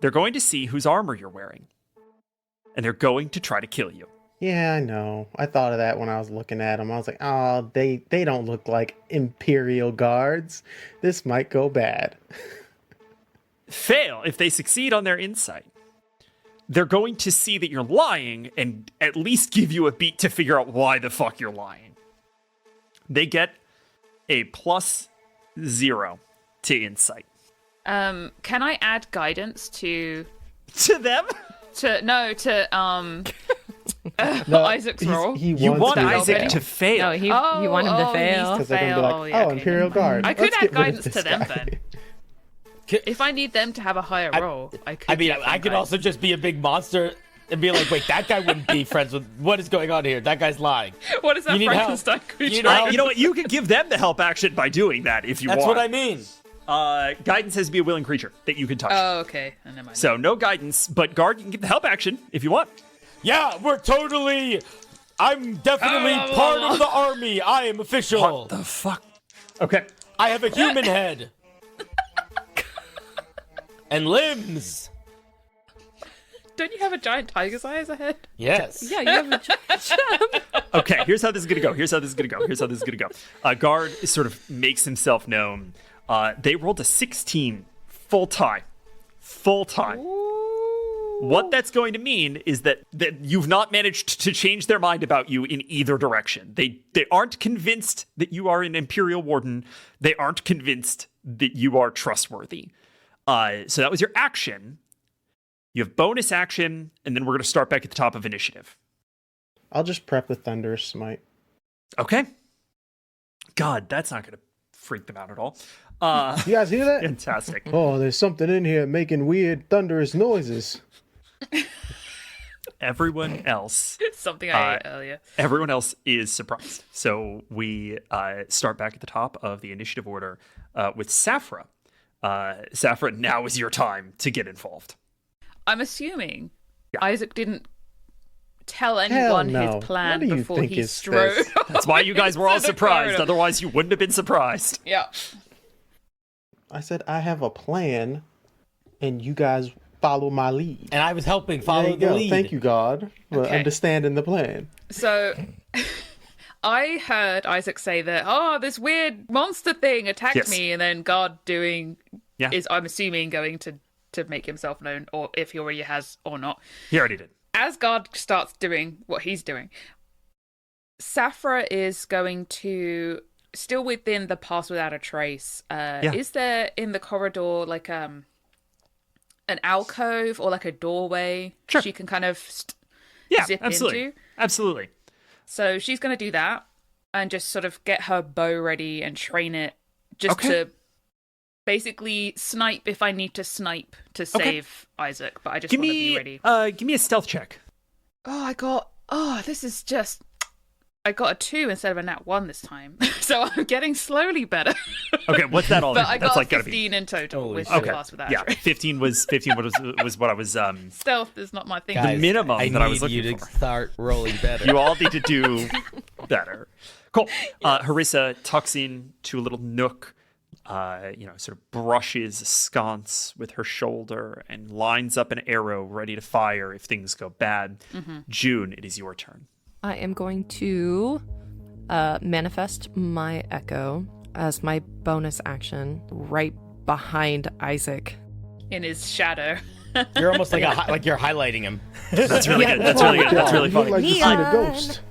[SPEAKER 1] they're going to see whose armor you're wearing. And they're going to try to kill you.
[SPEAKER 4] Yeah, I know. I thought of that when I was looking at them. I was like, oh, they don't look like Imperial guards. This might go bad.
[SPEAKER 1] Fail. If they succeed on their insight, they're going to see that you're lying and at least give you a beat to figure out why the fuck you're lying. They get a +0 to insight.
[SPEAKER 3] Can I add guidance to
[SPEAKER 1] To them?
[SPEAKER 3] Isaac's roll?
[SPEAKER 1] You want
[SPEAKER 4] me to
[SPEAKER 1] Isaac
[SPEAKER 4] fail.
[SPEAKER 1] to fail.
[SPEAKER 5] No, you want him to fail.
[SPEAKER 4] Because they're going to be like,
[SPEAKER 3] yeah,
[SPEAKER 4] oh,
[SPEAKER 3] okay,
[SPEAKER 4] Imperial Guard.
[SPEAKER 3] I could
[SPEAKER 4] Let's
[SPEAKER 3] add
[SPEAKER 4] get rid of
[SPEAKER 3] guidance
[SPEAKER 4] this
[SPEAKER 3] to them
[SPEAKER 4] guy.
[SPEAKER 3] then. If I need them to have a higher roll, I could.
[SPEAKER 2] I mean,
[SPEAKER 3] give them
[SPEAKER 2] I could
[SPEAKER 3] guidance.
[SPEAKER 2] also just be a big monster and be like, wait, that guy wouldn't be friends with. What is going on here? That guy's lying.
[SPEAKER 3] What is that
[SPEAKER 2] You need help.
[SPEAKER 3] Frankenstein creature?
[SPEAKER 2] You know-
[SPEAKER 1] You know what? You can give them the help action by doing that if you
[SPEAKER 2] That's
[SPEAKER 1] want.
[SPEAKER 2] what I mean.
[SPEAKER 1] Guidance has to be a willing creature that you can touch.
[SPEAKER 3] Oh, okay. Never mind.
[SPEAKER 1] So no guidance, but guard, you can give the help action if you want.
[SPEAKER 2] Yeah, I'm definitely part of the army. I am official.
[SPEAKER 1] What the fuck? Okay.
[SPEAKER 2] I have a human head. And limbs.
[SPEAKER 3] Don't you have a giant tiger's eye as a head?
[SPEAKER 2] Yes.
[SPEAKER 5] Yeah, you have a
[SPEAKER 1] Okay, here's how this is gonna go. Guard sort of makes himself known. They rolled a 16 full time. What that's going to mean is that you've not managed to change their mind about you in either direction. They aren't convinced that you are an Imperial Warden. They aren't convinced that you are trustworthy. So that was your action. You have bonus action, and then we're going to start back at the top of initiative.
[SPEAKER 4] I'll just prep the Thunderous Smite.
[SPEAKER 1] Okay. God, that's not going to freak them out at all.
[SPEAKER 4] You guys hear that?
[SPEAKER 1] Fantastic.
[SPEAKER 4] Oh, there's something in here making weird thunderous noises.
[SPEAKER 1] Everyone else
[SPEAKER 3] Something I ate earlier.
[SPEAKER 1] Everyone else is surprised. So we start back at the top of the initiative order with Safra. Safra, now is your time to get involved.
[SPEAKER 3] I'm assuming
[SPEAKER 1] Yeah.
[SPEAKER 3] Isaac didn't tell anyone
[SPEAKER 4] no.
[SPEAKER 3] his plan
[SPEAKER 4] What do you
[SPEAKER 3] before
[SPEAKER 4] think
[SPEAKER 3] he
[SPEAKER 4] is
[SPEAKER 3] strode.
[SPEAKER 4] this?
[SPEAKER 1] That's why you guys were all
[SPEAKER 3] into the
[SPEAKER 1] surprised.
[SPEAKER 3] corridor.
[SPEAKER 1] Otherwise, you wouldn't have been surprised.
[SPEAKER 3] Yeah.
[SPEAKER 4] I said I have a plan, and you guys follow my lead.
[SPEAKER 2] And I was helping
[SPEAKER 4] There
[SPEAKER 2] follow
[SPEAKER 4] you
[SPEAKER 2] the
[SPEAKER 4] go.
[SPEAKER 2] lead.
[SPEAKER 4] Thank you, God, for
[SPEAKER 3] Okay.
[SPEAKER 4] understanding the plan.
[SPEAKER 3] So I heard Isaac say that, this weird monster thing attacked
[SPEAKER 1] Yes.
[SPEAKER 3] me, and then God is, I'm assuming, going to make himself known, or if he already has or not.
[SPEAKER 1] He already did.
[SPEAKER 3] As God starts doing what he's doing, Saphra is going to, still within the Pass Without a Trace, is there in the corridor like an alcove or like a doorway she can kind of zip
[SPEAKER 1] absolutely.
[SPEAKER 3] into?
[SPEAKER 1] Absolutely.
[SPEAKER 3] So she's going to do that and just sort of get her bow ready and train it just to basically snipe if I need to snipe to save Isaac. But I just want to be ready.
[SPEAKER 1] Give me a stealth check.
[SPEAKER 3] I got a 2 instead of a nat 1 this time. So I'm getting slowly better.
[SPEAKER 1] Okay, what's that all?
[SPEAKER 3] But I
[SPEAKER 1] That's
[SPEAKER 3] got
[SPEAKER 1] like
[SPEAKER 3] 15 in total
[SPEAKER 2] Holy
[SPEAKER 3] with
[SPEAKER 2] shit.
[SPEAKER 3] the Pass Without a
[SPEAKER 1] Yeah,
[SPEAKER 3] Trace.
[SPEAKER 1] 15 was what I was
[SPEAKER 3] Stealth is not my thing.
[SPEAKER 2] Guys,
[SPEAKER 1] minimum
[SPEAKER 2] I
[SPEAKER 1] that I was
[SPEAKER 2] need
[SPEAKER 1] looking
[SPEAKER 2] you to
[SPEAKER 1] for.
[SPEAKER 2] start rolling better.
[SPEAKER 1] You all need to do better. Cool. Harissa tucks in to a little nook, sort of brushes a sconce with her shoulder and lines up an arrow ready to fire if things go bad. June, it is your turn.
[SPEAKER 5] I am going to manifest my echo as my bonus action right behind Isaac.
[SPEAKER 3] In his shadow.
[SPEAKER 2] You're almost like you're highlighting him.
[SPEAKER 1] That's really good. That's really good. That's really
[SPEAKER 4] You look
[SPEAKER 1] funny.
[SPEAKER 4] like you seen a ghost.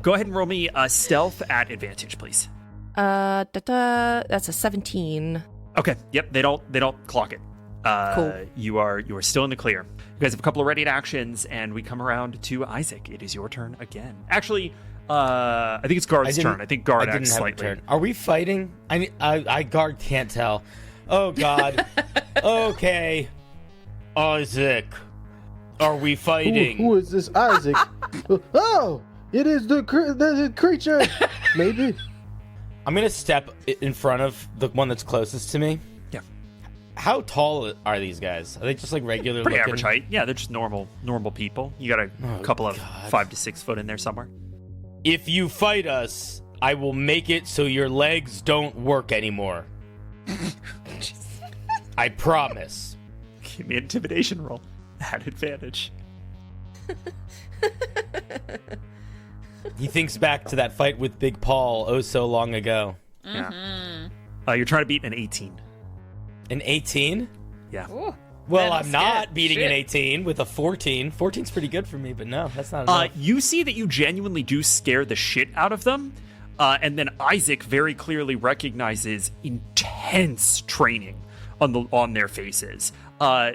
[SPEAKER 1] Go ahead and roll me a stealth at advantage, please.
[SPEAKER 5] That's a 17.
[SPEAKER 1] Okay. Yep. They don't clock it.
[SPEAKER 5] Cool.
[SPEAKER 1] You are still in the clear. You guys have a couple of ready actions, and we come around to Isaac. It is your turn again. Actually, I think it's Guard's turn. I think Guard
[SPEAKER 2] I didn't
[SPEAKER 1] acts
[SPEAKER 2] have a
[SPEAKER 1] slightly.
[SPEAKER 2] turn. Are we fighting? I Guard can't tell. Oh God. Okay. Isaac, are we fighting?
[SPEAKER 4] Who is this Isaac? Oh, it is the creature. Maybe.
[SPEAKER 2] I'm gonna step in front of the one that's closest to me.
[SPEAKER 1] Yeah.
[SPEAKER 2] How tall are these guys? Are they just like regular
[SPEAKER 1] Pretty
[SPEAKER 2] looking?
[SPEAKER 1] average height. Yeah, they're just normal people. You got a couple of
[SPEAKER 2] God.
[SPEAKER 1] 5 to 6 foot in there somewhere.
[SPEAKER 2] If you fight us, I will make it so your legs don't work anymore. I promise.
[SPEAKER 1] Give me an intimidation roll at advantage.
[SPEAKER 2] He thinks back to that fight with Big Paul oh so long ago.
[SPEAKER 1] Yeah. You're trying to beat an 18.
[SPEAKER 2] An 18?
[SPEAKER 1] Yeah.
[SPEAKER 3] Ooh.
[SPEAKER 2] Well,
[SPEAKER 3] Man,
[SPEAKER 2] I'm
[SPEAKER 3] I'm
[SPEAKER 2] not
[SPEAKER 3] scared.
[SPEAKER 2] beating
[SPEAKER 3] Shit.
[SPEAKER 2] an 18 with a 14. 14's pretty good for me, but no, that's not enough.
[SPEAKER 1] You see that you genuinely do scare the shit out of them, and then Isaac very clearly recognizes intense training on their faces.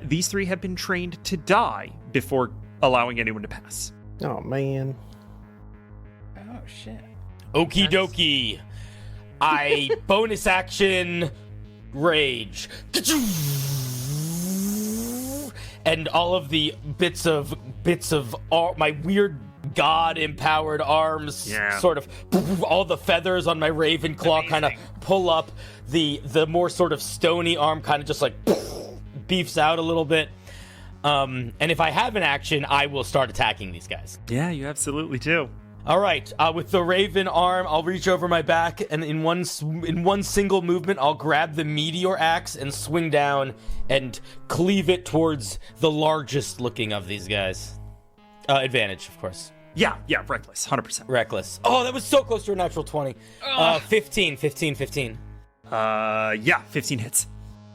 [SPEAKER 1] These three have been trained to die before allowing anyone to pass.
[SPEAKER 4] Oh man.
[SPEAKER 3] Oh, shit.
[SPEAKER 2] Okie dokie. I bonus action rage. And all of the bits of my weird god empowered arms sort of all the feathers on my raven claw kind of pull up. The more sort of stony arm kind of just like beefs out a little bit. And if I have an action, I will start attacking these guys.
[SPEAKER 1] Yeah, you absolutely do.
[SPEAKER 2] All right, with the raven arm, I'll reach over my back, and in one single movement, I'll grab the meteor axe and swing down and cleave it towards the largest looking of these guys. Advantage, of course.
[SPEAKER 1] Yeah, reckless, 100%.
[SPEAKER 2] Reckless. Oh, that was so close to a natural 20. 15.
[SPEAKER 1] Yeah, 15 hits.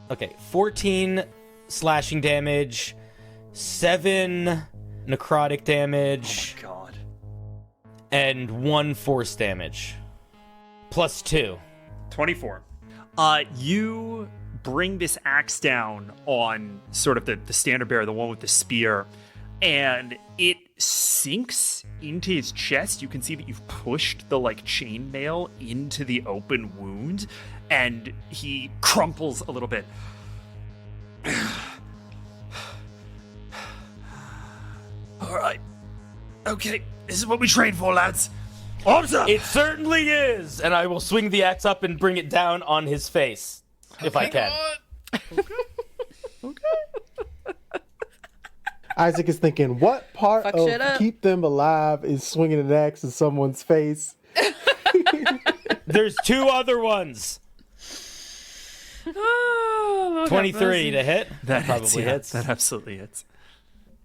[SPEAKER 2] Okay, 14 slashing damage, 7 necrotic damage.
[SPEAKER 1] God.
[SPEAKER 2] And 1 force damage. Plus 2.
[SPEAKER 1] 24. You bring this axe down on sort of the standard bearer, the one with the spear, and it sinks into his chest. You can see that you've pushed the chainmail into the open wound, and he crumples a little bit. All right. Okay, this is what we trained for, lads. Arms up!
[SPEAKER 2] It certainly is! And I will swing the axe up and bring it down on his face. If I can.
[SPEAKER 4] Isaac is thinking, what part
[SPEAKER 5] Fuck shit
[SPEAKER 4] of
[SPEAKER 5] up.
[SPEAKER 4] keep them alive is swinging an axe in someone's face?
[SPEAKER 2] There's 2 other ones.
[SPEAKER 3] Lord
[SPEAKER 2] 23 to hit.
[SPEAKER 1] That
[SPEAKER 2] probably hits.
[SPEAKER 1] That absolutely hits.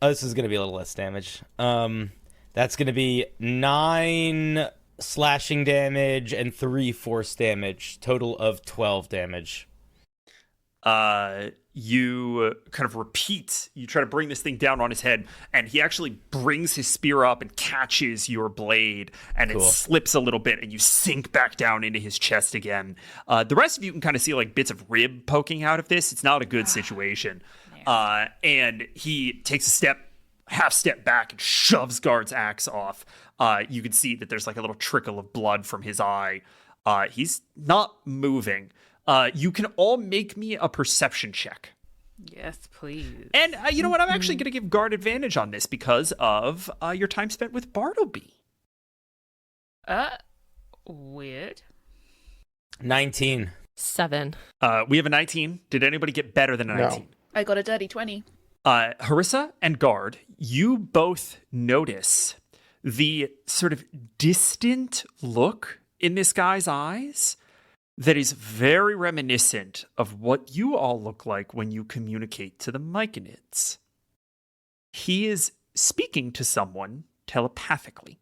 [SPEAKER 2] Oh, this is going to be a little less damage. That's going to be 9 slashing damage and 3 force damage. Total of 12 damage.
[SPEAKER 1] You kind of repeat. You try to bring this thing down on his head, and he actually brings his spear up and catches your blade, and it slips a little bit, and you sink back down into his chest again. The rest of you can kind of see like bits of rib poking out of this. It's not a good situation. And he takes a half step back and shoves Guard's axe off. You can see that there's like a little trickle of blood from his eye. He's not moving. You can all make me a perception check.
[SPEAKER 3] Yes, please.
[SPEAKER 1] And you know what? I'm actually going to give Guard advantage on this because of your time spent with Bartleby.
[SPEAKER 3] Weird.
[SPEAKER 2] 19.
[SPEAKER 5] 7.
[SPEAKER 1] We have a 19. Did anybody get better than a 19?
[SPEAKER 4] No.
[SPEAKER 3] I got a dirty 20.
[SPEAKER 1] Harissa and Guard, you both notice the sort of distant look in this guy's eyes that is very reminiscent of what you all look like when you communicate to the Myconids. He is speaking to someone telepathically.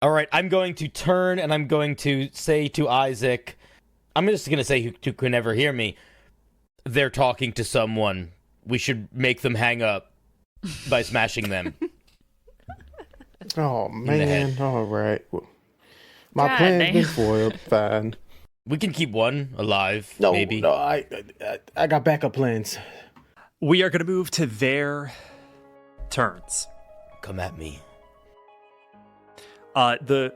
[SPEAKER 2] All right, I'm going to turn and I'm going to say to Isaac, I'm just going to say who can never hear me, they're talking to someone. We should make them hang up by smashing them.
[SPEAKER 4] Oh, man. All right. My
[SPEAKER 3] God
[SPEAKER 4] plan's
[SPEAKER 3] damn.
[SPEAKER 4] been foiled. Fine.
[SPEAKER 2] We can keep one alive,
[SPEAKER 4] No,
[SPEAKER 2] maybe.
[SPEAKER 4] no, I got backup plans.
[SPEAKER 1] We are going to move to their turns.
[SPEAKER 2] Come at me.
[SPEAKER 1] The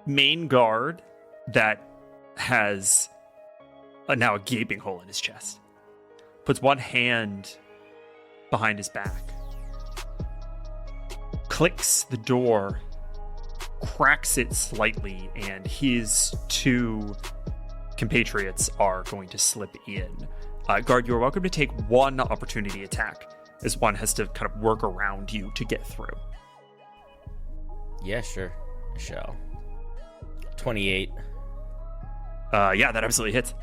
[SPEAKER 1] main guard that has now a gaping hole in his chest puts one hand behind his back, clicks the door, cracks it slightly, and his 2 compatriots are going to slip in. Guard, you're welcome to take 1 opportunity attack, as one has to kind of work around you to get through.
[SPEAKER 2] Yeah, sure. I shall. 28.
[SPEAKER 1] Yeah, that absolutely hits.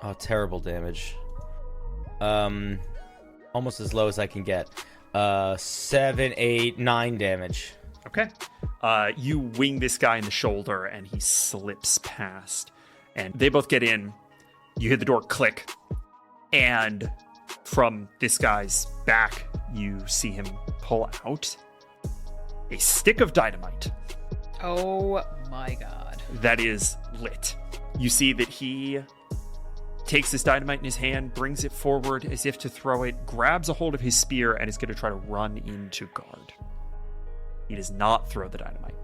[SPEAKER 2] Oh, terrible damage. Almost as low as I can get. 7, 8, 9 damage.
[SPEAKER 1] Okay. You wing this guy in the shoulder, and he slips past. And they both get in. You hear the door click. And from this guy's back, you see him pull out a stick of dynamite.
[SPEAKER 3] Oh my god.
[SPEAKER 1] That is lit. You see that he takes this dynamite in his hand, brings it forward as if to throw it, grabs a hold of his spear, and is going to try to run into Guard. He does not throw the dynamite.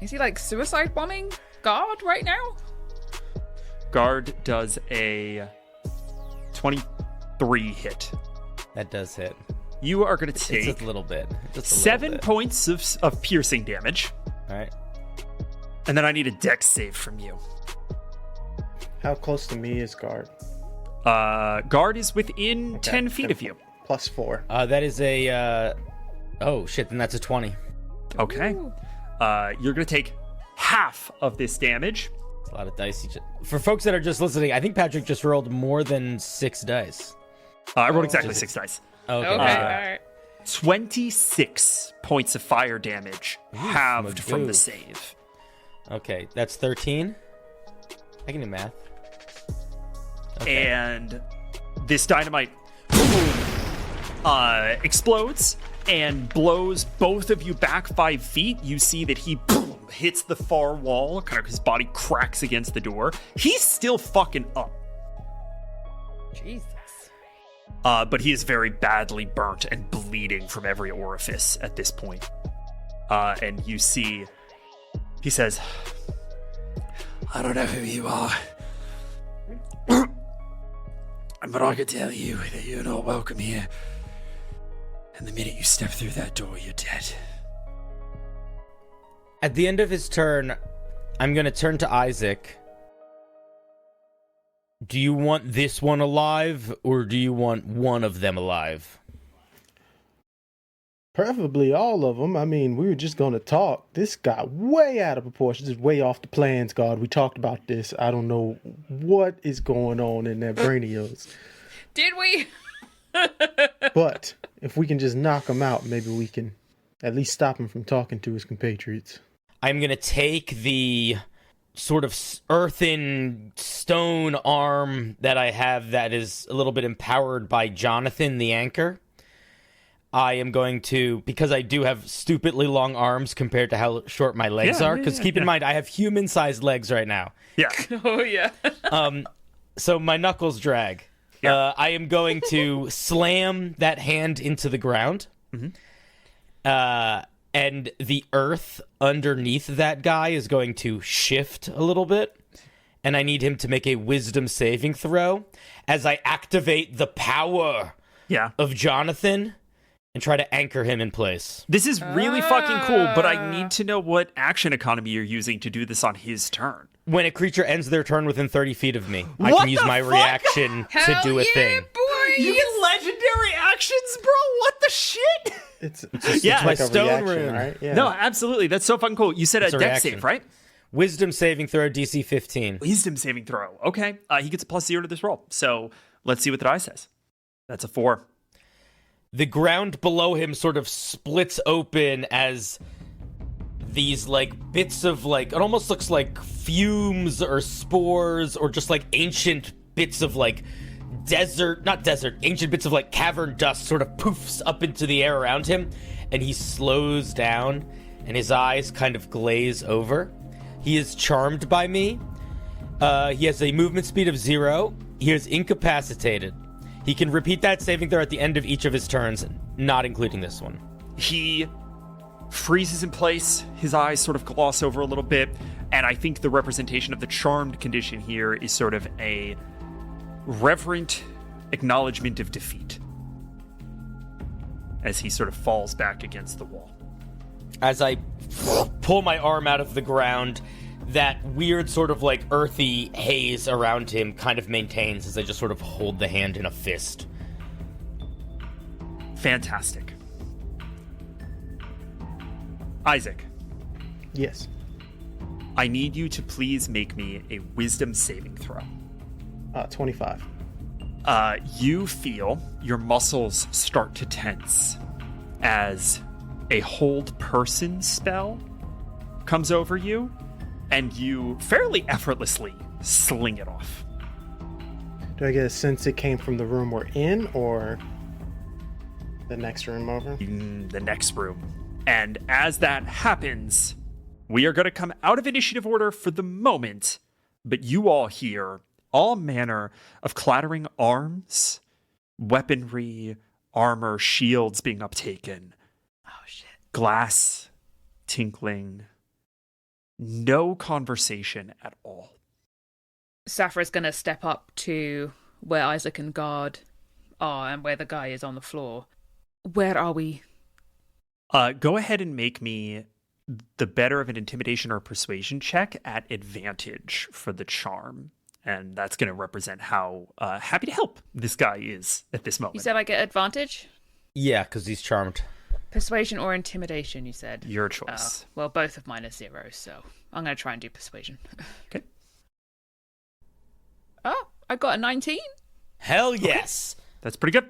[SPEAKER 3] Is he like suicide bombing Guard right now?
[SPEAKER 1] Guard does a 23 hit.
[SPEAKER 2] That does hit.
[SPEAKER 1] You are going to take
[SPEAKER 2] It's a little bit. Just a
[SPEAKER 1] 7
[SPEAKER 2] little bit.
[SPEAKER 1] points of piercing damage.
[SPEAKER 2] All right.
[SPEAKER 1] And then I need a dex save from you.
[SPEAKER 4] How close to me is Guard?
[SPEAKER 1] Guard is within 10 feet of you.
[SPEAKER 4] Plus 4.
[SPEAKER 2] That is a... Oh, shit. Then that's a 20.
[SPEAKER 1] Okay. You're going to take half of this damage.
[SPEAKER 2] It's a lot of dice. For folks that are just listening, I think Patrick just rolled more than 6 dice.
[SPEAKER 1] I rolled exactly 6 dice.
[SPEAKER 2] Okay.
[SPEAKER 3] Okay, alright.
[SPEAKER 1] 26 points of fire damage halved from the
[SPEAKER 2] Magoof.
[SPEAKER 1] save.
[SPEAKER 2] Okay, that's 13. I can do math. Okay.
[SPEAKER 1] And this dynamite explodes and blows both of you back 5 feet. You see that he hits the far wall, kind of his body cracks against the door. He's still fucking up.
[SPEAKER 3] Jesus.
[SPEAKER 1] But he is very badly burnt and bleeding from every orifice at this point. And you see, he says, I don't know who you are, but I can tell you that you're not welcome here. And the minute you step through that door, you're dead.
[SPEAKER 2] At the end of his turn, I'm going to turn to Isaac. Do you want this one alive, or do you want one of them alive?
[SPEAKER 4] Preferably all of them. I mean, we were just going to talk. This got way out of proportion. Just way off the plans, God. We talked about this. I don't know what is going on in that brain of yours.
[SPEAKER 3] Did we?
[SPEAKER 4] But if we can just knock him out, maybe we can at least stop him from talking to his compatriots.
[SPEAKER 2] I'm going to take the sort of earthen stone arm that I have that is a little bit empowered by Jonathan, the anchor. I am going to, because I do have stupidly long arms compared to how short my legs are, because keep in mind, I have human-sized legs right now.
[SPEAKER 1] Yeah.
[SPEAKER 3] Oh, yeah.
[SPEAKER 2] So my knuckles drag.
[SPEAKER 1] Yeah.
[SPEAKER 2] I am going to slam that hand into the ground. And the earth underneath that guy is going to shift a little bit. And I need him to make a wisdom saving throw as I activate the power of Jonathan and try to anchor him in place.
[SPEAKER 1] This is really fucking cool, but I need to know what action economy you're using to do this on his turn.
[SPEAKER 2] When a creature ends their turn within 30 feet of me, I can use my reaction to do a thing.
[SPEAKER 3] Boy!
[SPEAKER 1] You get legendary actions, bro? What the shit?
[SPEAKER 4] It's
[SPEAKER 1] Yeah,
[SPEAKER 4] like
[SPEAKER 2] my
[SPEAKER 4] a
[SPEAKER 2] stone
[SPEAKER 4] reaction,
[SPEAKER 2] rune.
[SPEAKER 4] right? Yeah.
[SPEAKER 1] No, absolutely. That's so fucking cool. You said a
[SPEAKER 2] It's a
[SPEAKER 1] dex
[SPEAKER 2] reaction.
[SPEAKER 1] save, right?
[SPEAKER 2] Wisdom saving throw, DC 15.
[SPEAKER 1] Wisdom saving throw. Okay. He gets a +0 to this roll. So let's see what the die says. That's a 4.
[SPEAKER 2] The ground below him sort of splits open as these, like, bits of, like, it almost looks like fumes or spores or just, like, ancient bits of, like, ancient bits of, like, cavern dust sort of poofs up into the air around him, and he slows down, and his eyes kind of glaze over. He is charmed by me. He has a movement speed of 0. He is incapacitated. He can repeat that saving throw at the end of each of his turns, not including this one.
[SPEAKER 1] He freezes in place. His eyes sort of gloss over a little bit. And I think the representation of the charmed condition here is sort of a reverent acknowledgement of defeat as he sort of falls back against the wall.
[SPEAKER 2] As I pull my arm out of the ground, that weird sort of like earthy haze around him kind of maintains as I just sort of hold the hand in a fist.
[SPEAKER 1] Fantastic. Isaac,
[SPEAKER 4] Yes.
[SPEAKER 1] I need you to please make me a wisdom saving throw.
[SPEAKER 4] 25.
[SPEAKER 1] You feel your muscles start to tense as a hold person spell comes over you, and you fairly effortlessly sling it off.
[SPEAKER 4] Do I get a sense it came from the room we're in or the next room over?
[SPEAKER 1] In the next room. And as that happens, we are going to come out of initiative order for the moment, but you all hear all manner of clattering arms, weaponry, armor, shields being uptaken.
[SPEAKER 3] Oh, shit.
[SPEAKER 1] Glass tinkling. No conversation at all.
[SPEAKER 3] Sapphire's going to step up to where Isaac and guard are and where the guy is on the floor. Where are we?
[SPEAKER 1] Go ahead and make me the better of an intimidation or persuasion check at advantage for the charm. And that's going to represent how happy to help this guy is at this moment.
[SPEAKER 3] You said I get advantage?
[SPEAKER 2] Yeah, because he's charmed.
[SPEAKER 3] Persuasion or intimidation, you said?
[SPEAKER 1] Your choice.
[SPEAKER 3] Well, both of mine are 0, so I'm going to try and do persuasion.
[SPEAKER 1] Okay.
[SPEAKER 3] Oh, I got a 19?
[SPEAKER 2] Hell yes!
[SPEAKER 1] Okay. That's pretty good.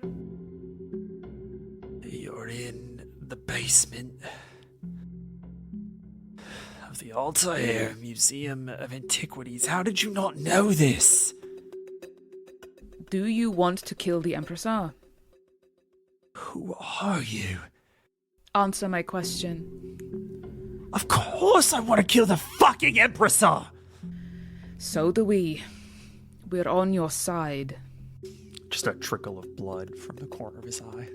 [SPEAKER 1] You're in the basement of the Altair Museum of Antiquities. How did you not know this?
[SPEAKER 3] Do you want to kill the Empressor?
[SPEAKER 1] Who are you?
[SPEAKER 3] Answer my question.
[SPEAKER 1] Of course I want to kill the fucking Empressor!
[SPEAKER 3] So do we. We're on your side.
[SPEAKER 1] Just a trickle of blood from the corner of his eye.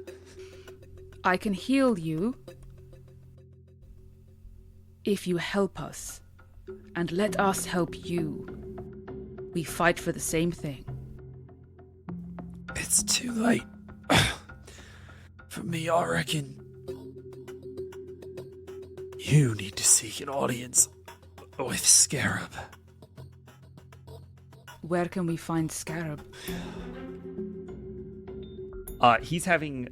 [SPEAKER 3] I can heal you if you help us. And let us help you. We fight for the same thing.
[SPEAKER 1] It's too late. For me, I reckon you need to seek an audience with Scarab.
[SPEAKER 3] Where can we find Scarab?
[SPEAKER 1] He's having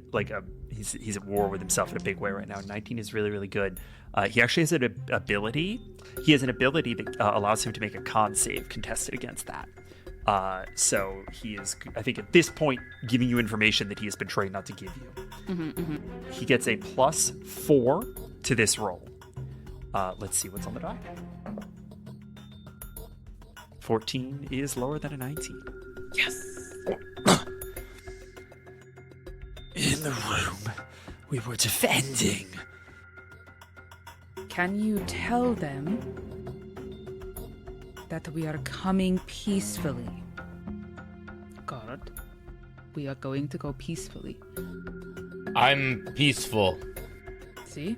[SPEAKER 1] He's at war with himself in a big way right now. 19 is really, really good. He actually has an ability. He has an ability that allows him to make a con save contested against that. So he is, I think at this point, giving you information that he has been trained not to give you. He gets a +4 to this roll. Let's see what's on the die. 14 is lower than a 19.
[SPEAKER 3] Yes.
[SPEAKER 1] In the room we were defending.
[SPEAKER 3] Can you tell them that we are coming peacefully? God, we are going to go peacefully.
[SPEAKER 2] I'm peaceful.
[SPEAKER 3] See?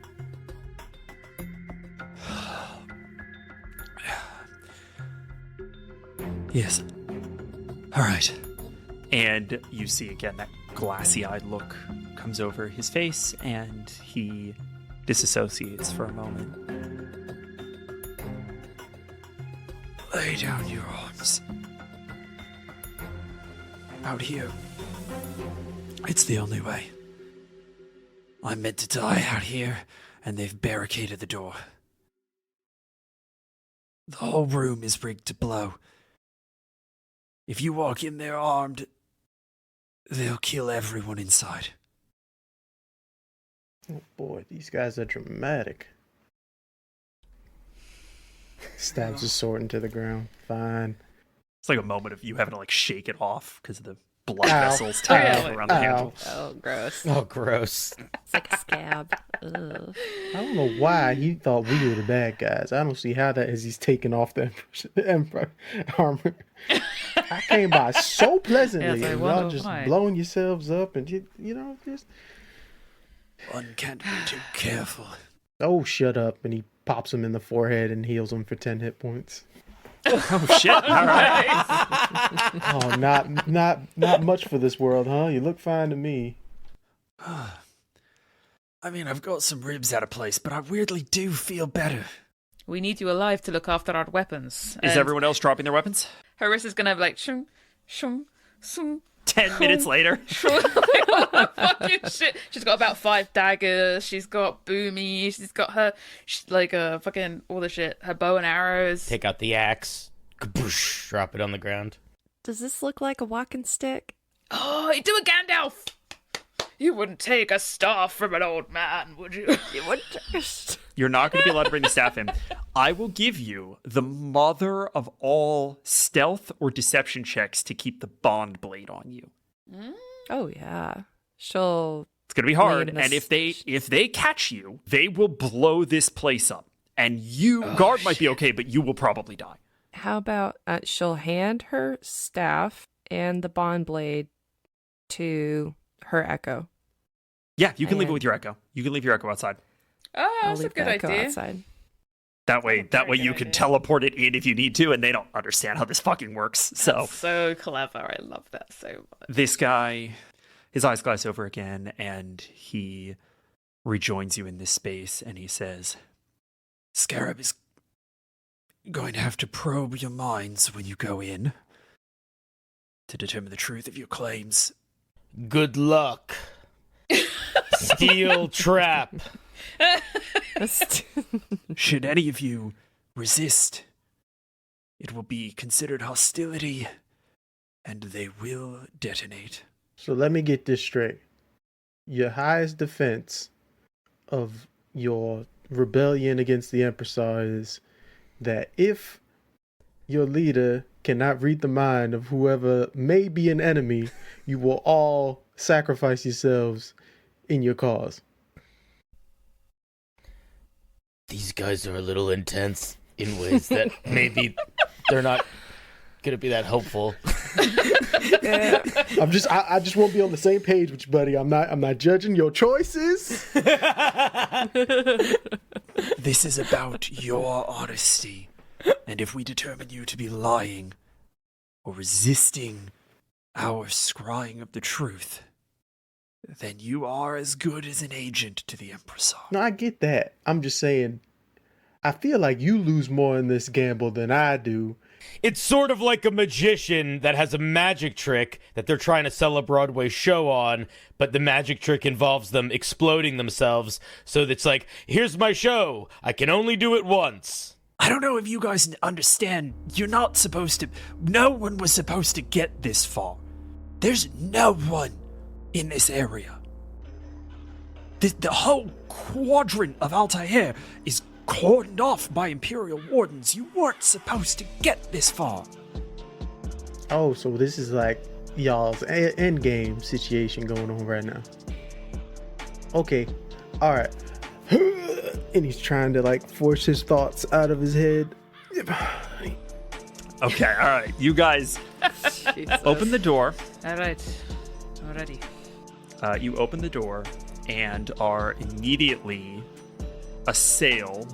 [SPEAKER 1] Yes. All right. And you see again that glassy-eyed look comes over his face, and he disassociates for a moment. Lay down your arms. Out here. It's the only way. I'm meant to die out here, and they've barricaded the door. The whole room is rigged to blow. If you walk in there armed, they'll kill everyone inside.
[SPEAKER 4] Oh boy, these guys are dramatic. Stabs his sword into the ground. Fine.
[SPEAKER 1] It's like a moment of you having to shake it off because of the blood
[SPEAKER 4] Ow.
[SPEAKER 1] vessels tied
[SPEAKER 4] Ow.
[SPEAKER 1] around the handle.
[SPEAKER 5] Oh, gross.
[SPEAKER 2] Oh, gross.
[SPEAKER 5] It's like a scab. Ugh.
[SPEAKER 4] I don't know why he thought we were the bad guys. I don't see how that is. He's taking off the Emperor armor. I came by so pleasantly,
[SPEAKER 3] Yes, I
[SPEAKER 4] and
[SPEAKER 3] wonder
[SPEAKER 4] y'all just
[SPEAKER 3] why.
[SPEAKER 4] blowing yourselves up, and just.
[SPEAKER 1] One can't be too careful.
[SPEAKER 4] Oh, shut up! And he pops him in the forehead and heals him for 10 hit points.
[SPEAKER 1] Oh shit! All right.
[SPEAKER 4] Oh, not much for this world, huh? You look fine to me.
[SPEAKER 1] I mean, I've got some ribs out of place, but I weirdly do feel better.
[SPEAKER 3] We need you alive to look after our weapons.
[SPEAKER 1] Is everyone else dropping their weapons?
[SPEAKER 3] Harissa's gonna be like, shung, shung, shung,
[SPEAKER 1] 10 minutes later.
[SPEAKER 3] shung. Fucking shit. She's got about 5 daggers. She's got boomy. She's got her, fucking all the shit. Her bow and arrows.
[SPEAKER 2] Take out the axe. Kaboosh, drop it on the ground.
[SPEAKER 5] Does this look like a walking stick?
[SPEAKER 3] Oh, do a Gandalf. You wouldn't take a staff from an old man, would you?
[SPEAKER 5] You wouldn't.
[SPEAKER 1] You're not going to be allowed to bring the staff in. I will give you the mother of all stealth or deception checks to keep the bond blade on you.
[SPEAKER 5] Oh, yeah. She'll...
[SPEAKER 1] It's going to be hard,
[SPEAKER 5] Lean the
[SPEAKER 1] and if they catch you, they will blow this place up. And you, guard might be okay, but you will probably die.
[SPEAKER 5] How about she'll hand her staff and the bond blade to her echo.
[SPEAKER 1] Yeah, you can leave it with your echo. You can leave your echo outside.
[SPEAKER 3] Oh,
[SPEAKER 5] I'll
[SPEAKER 3] that's a
[SPEAKER 5] leave
[SPEAKER 3] good
[SPEAKER 5] the echo
[SPEAKER 3] idea.
[SPEAKER 5] outside.
[SPEAKER 1] That way
[SPEAKER 3] very
[SPEAKER 1] you
[SPEAKER 3] good
[SPEAKER 1] can
[SPEAKER 3] idea.
[SPEAKER 1] teleport it in if you need to, and they don't understand how this fucking works. So
[SPEAKER 3] So clever. I love that so much.
[SPEAKER 1] this guy, his eyes glass over again, and he rejoins you in this space, and he says, Scarab is going to have to probe your minds when you go in to determine the truth of your claims.
[SPEAKER 2] Good luck. Steel trap.
[SPEAKER 1] Should any of you resist, it will be considered hostility, and they will detonate.
[SPEAKER 4] So let me get this straight. Your highest defense of your rebellion against the Emperor is that if your leader cannot read the mind of whoever may be an enemy, you will all sacrifice yourselves in your cause.
[SPEAKER 2] These guys are a little intense in ways that maybe they're not going to be that hopeful.
[SPEAKER 4] I just won't be on the same page with you, buddy. I'm not judging your choices.
[SPEAKER 1] This is about your honesty, and if we determine you to be lying or resisting our scrying of the truth, then you are as good as an agent to the Empress.
[SPEAKER 4] No, I get that. I'm just saying, I feel like you lose more in this gamble than I do,
[SPEAKER 2] It's sort of like a magician that has a magic trick that they're trying to sell a Broadway show on, but the magic trick involves them exploding themselves. So it's like, here's my show. I can only do it once.
[SPEAKER 1] I don't know if you guys understand. You're not supposed to... No one was supposed to get this far. There's no one in this area. The whole quadrant of Altair is cordoned off by Imperial wardens. You weren't supposed to get this far.
[SPEAKER 4] Oh, so this is like y'all's end game situation going on right now. Okay, all right. And he's trying to like force his thoughts out of his head.
[SPEAKER 1] Okay, all right. You guys open the door.
[SPEAKER 3] All right. Already.
[SPEAKER 1] You open the door and are immediately assailed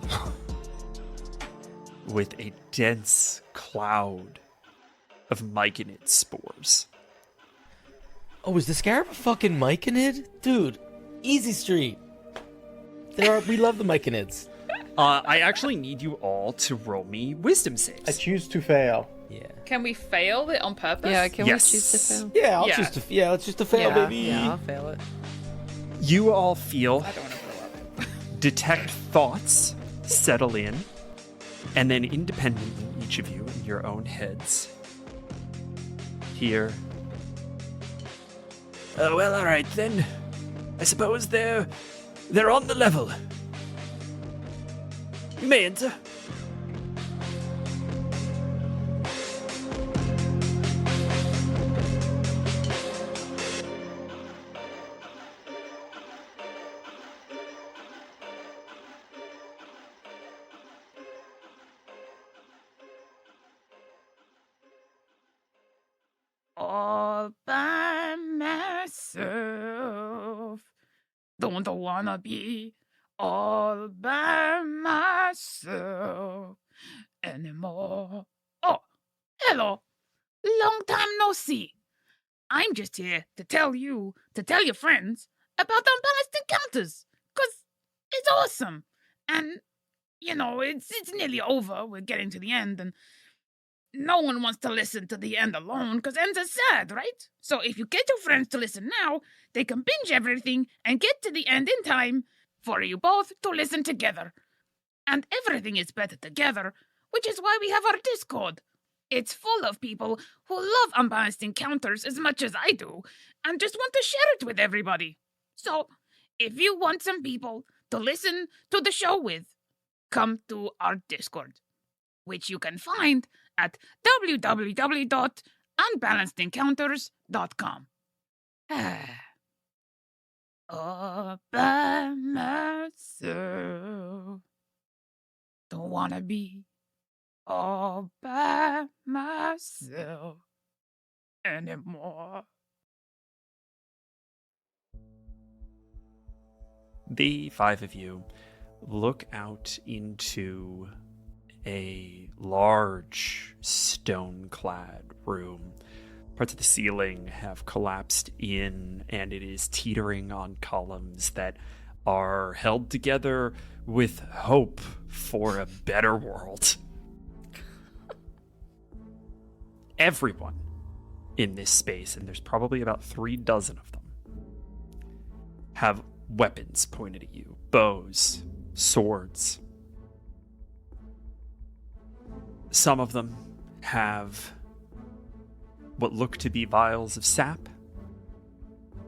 [SPEAKER 1] with a dense cloud of myconid spores.
[SPEAKER 2] Oh, is the scarab a fucking myconid? Dude, easy street. We love the myconids.
[SPEAKER 1] I actually need you all to roll me wisdom
[SPEAKER 4] I
[SPEAKER 1] saves.
[SPEAKER 4] choose to fail.
[SPEAKER 2] Yeah.
[SPEAKER 3] Can we fail it on purpose?
[SPEAKER 5] Yeah, can
[SPEAKER 1] Yes.
[SPEAKER 5] we choose to fail?
[SPEAKER 2] Yeah,
[SPEAKER 3] Yeah.
[SPEAKER 2] let's just fail,
[SPEAKER 5] yeah,
[SPEAKER 2] baby.
[SPEAKER 5] Yeah, I'll fail it.
[SPEAKER 1] You all feel
[SPEAKER 3] I don't want to blow up.
[SPEAKER 1] detect thoughts settle in, and then independently, each of you in your own heads hear, oh, well, all right, then. I suppose they're on the level. You may enter.
[SPEAKER 3] All by myself. Don't wanna be all by myself anymore. Oh, hello. Long time no see. I'm just here to tell your friends about Unbalanced Encounters, 'cause it's awesome. And, it's nearly over. We're getting to the end, and no one wants to listen to the end alone, 'cause ends are sad, right? So if you get your friends to listen now, they can binge everything and get to the end in time for you both to listen together. And everything is better together, which is why we have our Discord. It's full of people who love Unbalanced Encounters as much as I do, and just want to share it with everybody. So, if you want some people to listen to the show with, come to our Discord, which you can find at www.unbalancedencounters.com. All by myself. Don't wanna be all by myself anymore.
[SPEAKER 1] The five of you look out into a large stone-clad room. Parts of the ceiling have collapsed in, and it is teetering on columns that are held together with hope for a better world. Everyone in this space, and there's probably about 3 dozen of them, have weapons pointed at you. Bows, swords. Some of them have what look to be vials of sap.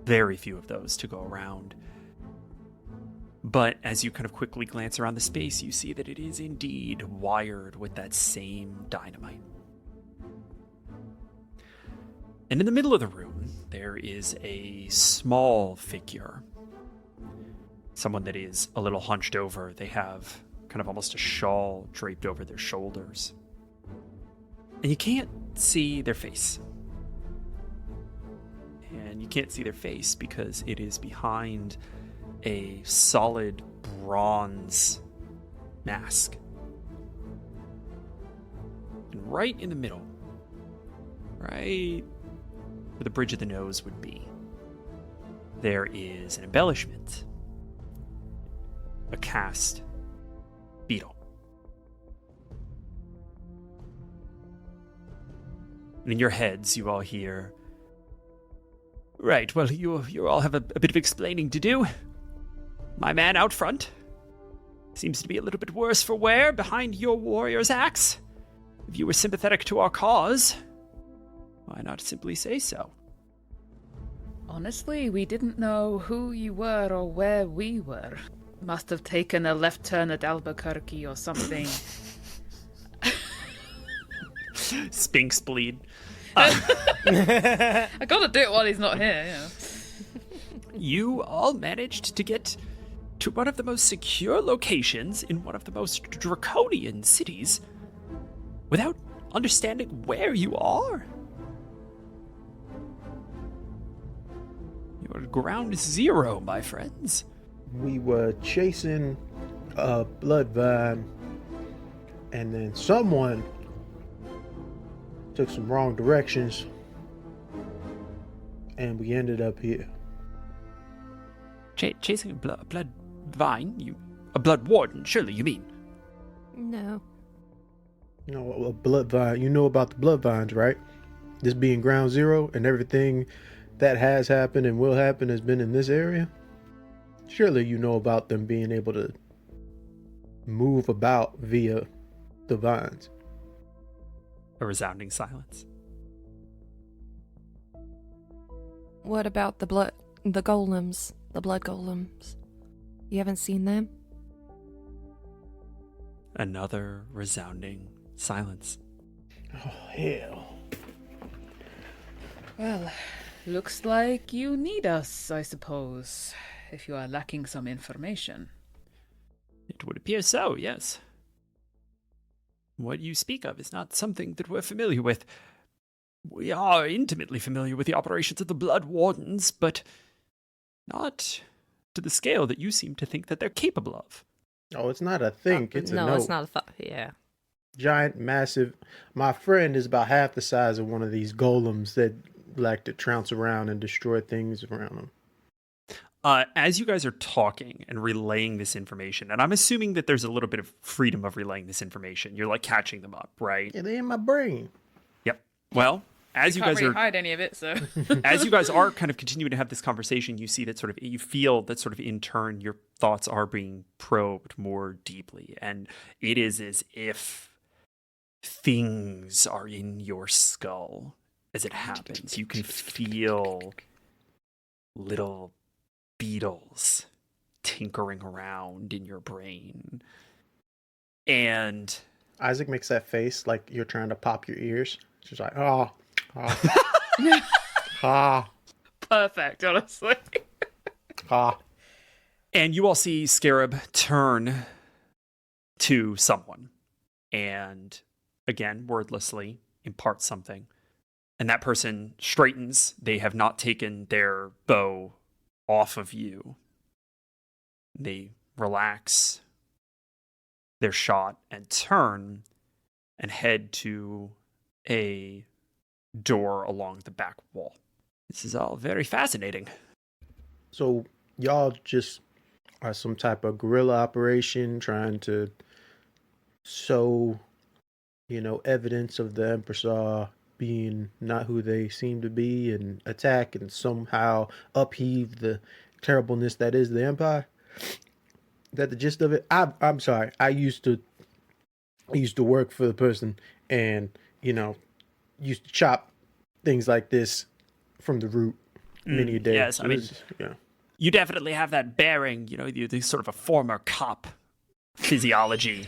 [SPEAKER 1] Very few of those to go around. But as you kind of quickly glance around the space, you see that it is indeed wired with that same dynamite. And in the middle of the room, there is a small figure. Someone that is a little hunched over. They have kind of almost a shawl draped over their shoulders. And you can't see their face. And you can't see their face because it is behind a solid bronze mask. And right in the middle, right where the bridge of the nose would be, there is an embellishment. A cast beetle. And in your heads, you all hear, right, well, you all have a bit of explaining to do. My man out front seems to be a little bit worse for wear behind your warrior's axe. If you were sympathetic to our cause, why not simply say so?
[SPEAKER 3] Honestly, we didn't know who you were or where we were. Must have taken a left turn at Albuquerque or something.
[SPEAKER 1] Spinks bleed.
[SPEAKER 3] I gotta do it while he's not here, yeah.
[SPEAKER 1] You all managed to get to one of the most secure locations in one of the most draconian cities without understanding where you are. You are at ground zero, my friends.
[SPEAKER 4] We were chasing a blood vine, and then someone took some wrong directions, and we ended up here.
[SPEAKER 1] Chasing a blood vine? A blood warden, surely you mean?
[SPEAKER 5] No.
[SPEAKER 4] You know, a blood vine. You know about the blood vines, right? This being ground zero, and everything that has happened and will happen has been in this area. Surely you know about them being able to move about via the vines.
[SPEAKER 1] A resounding silence.
[SPEAKER 5] What about the blood golems? The blood golems. You haven't seen them?
[SPEAKER 1] Another resounding silence.
[SPEAKER 4] Oh, hell.
[SPEAKER 3] Well, looks like you need us, I suppose, if you are lacking some information.
[SPEAKER 1] It would appear so, yes. What you speak of is not something that we're familiar with. We are intimately familiar with the operations of the Blood Wardens, but not to the scale that you seem to think that they're capable of.
[SPEAKER 4] Oh, it's not a think, it's a no.
[SPEAKER 5] No, it's not a thought. Yeah.
[SPEAKER 4] Giant, massive. My friend is about half the size of one of these golems that like to trounce around and destroy things around them.
[SPEAKER 1] As you guys are talking and relaying this information, and I'm assuming that there's a little bit of freedom of relaying this information. You're like catching them up, right?
[SPEAKER 4] Yeah, they're in my brain.
[SPEAKER 1] Yep. Well, as you
[SPEAKER 3] Can't
[SPEAKER 1] guys
[SPEAKER 3] really
[SPEAKER 1] are
[SPEAKER 3] hide any of it, so
[SPEAKER 1] as you guys are kind of continuing to have this conversation, you see that you feel that sort of in turn your thoughts are being probed more deeply, and it is as if things are in your skull as it happens. You can feel little beetles tinkering around in your brain. And
[SPEAKER 4] Isaac makes that face like you're trying to pop your ears. She's like, ah.
[SPEAKER 3] perfect, honestly.
[SPEAKER 1] And you all see Scarab turn to someone and, again, wordlessly impart something. And that person straightens. They have not taken their bow off of you. They relax their shot and turn and head to a door along the back wall. This is all very fascinating.
[SPEAKER 4] So y'all just are some type of guerrilla operation trying to sow, evidence of the Empress being not who they seem to be and attack and somehow upheave the terribleness that is the Empire? Is that the gist of it? I'm sorry. I used to work for the person and, used to chop things like this from the root many a day.
[SPEAKER 1] Yes, I mean, you definitely have that bearing, you're sort of a former cop physiology.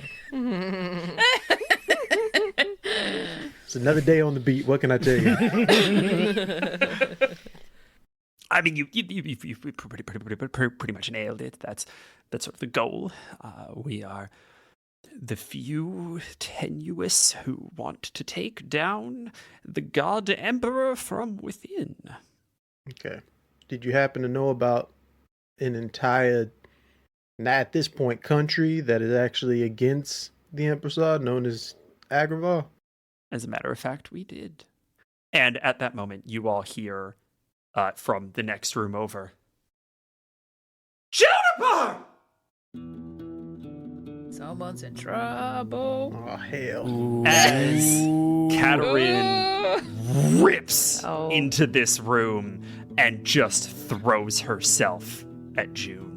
[SPEAKER 4] It's another day on the beat. What can I tell you?
[SPEAKER 1] I mean, you pretty much nailed it. That's sort of the goal. We are the few tenuous who want to take down the God Emperor from within.
[SPEAKER 4] Okay. Did you happen to know about an entire, at this point, country that is actually against the Empress known as Agrava?
[SPEAKER 1] As a matter of fact, we did. And at that moment, you all hear from the next room over, Juniper!
[SPEAKER 3] Someone's in trouble.
[SPEAKER 4] Oh, hell.
[SPEAKER 1] As Katerin rips
[SPEAKER 5] Oh.
[SPEAKER 1] into this room and just throws herself at June.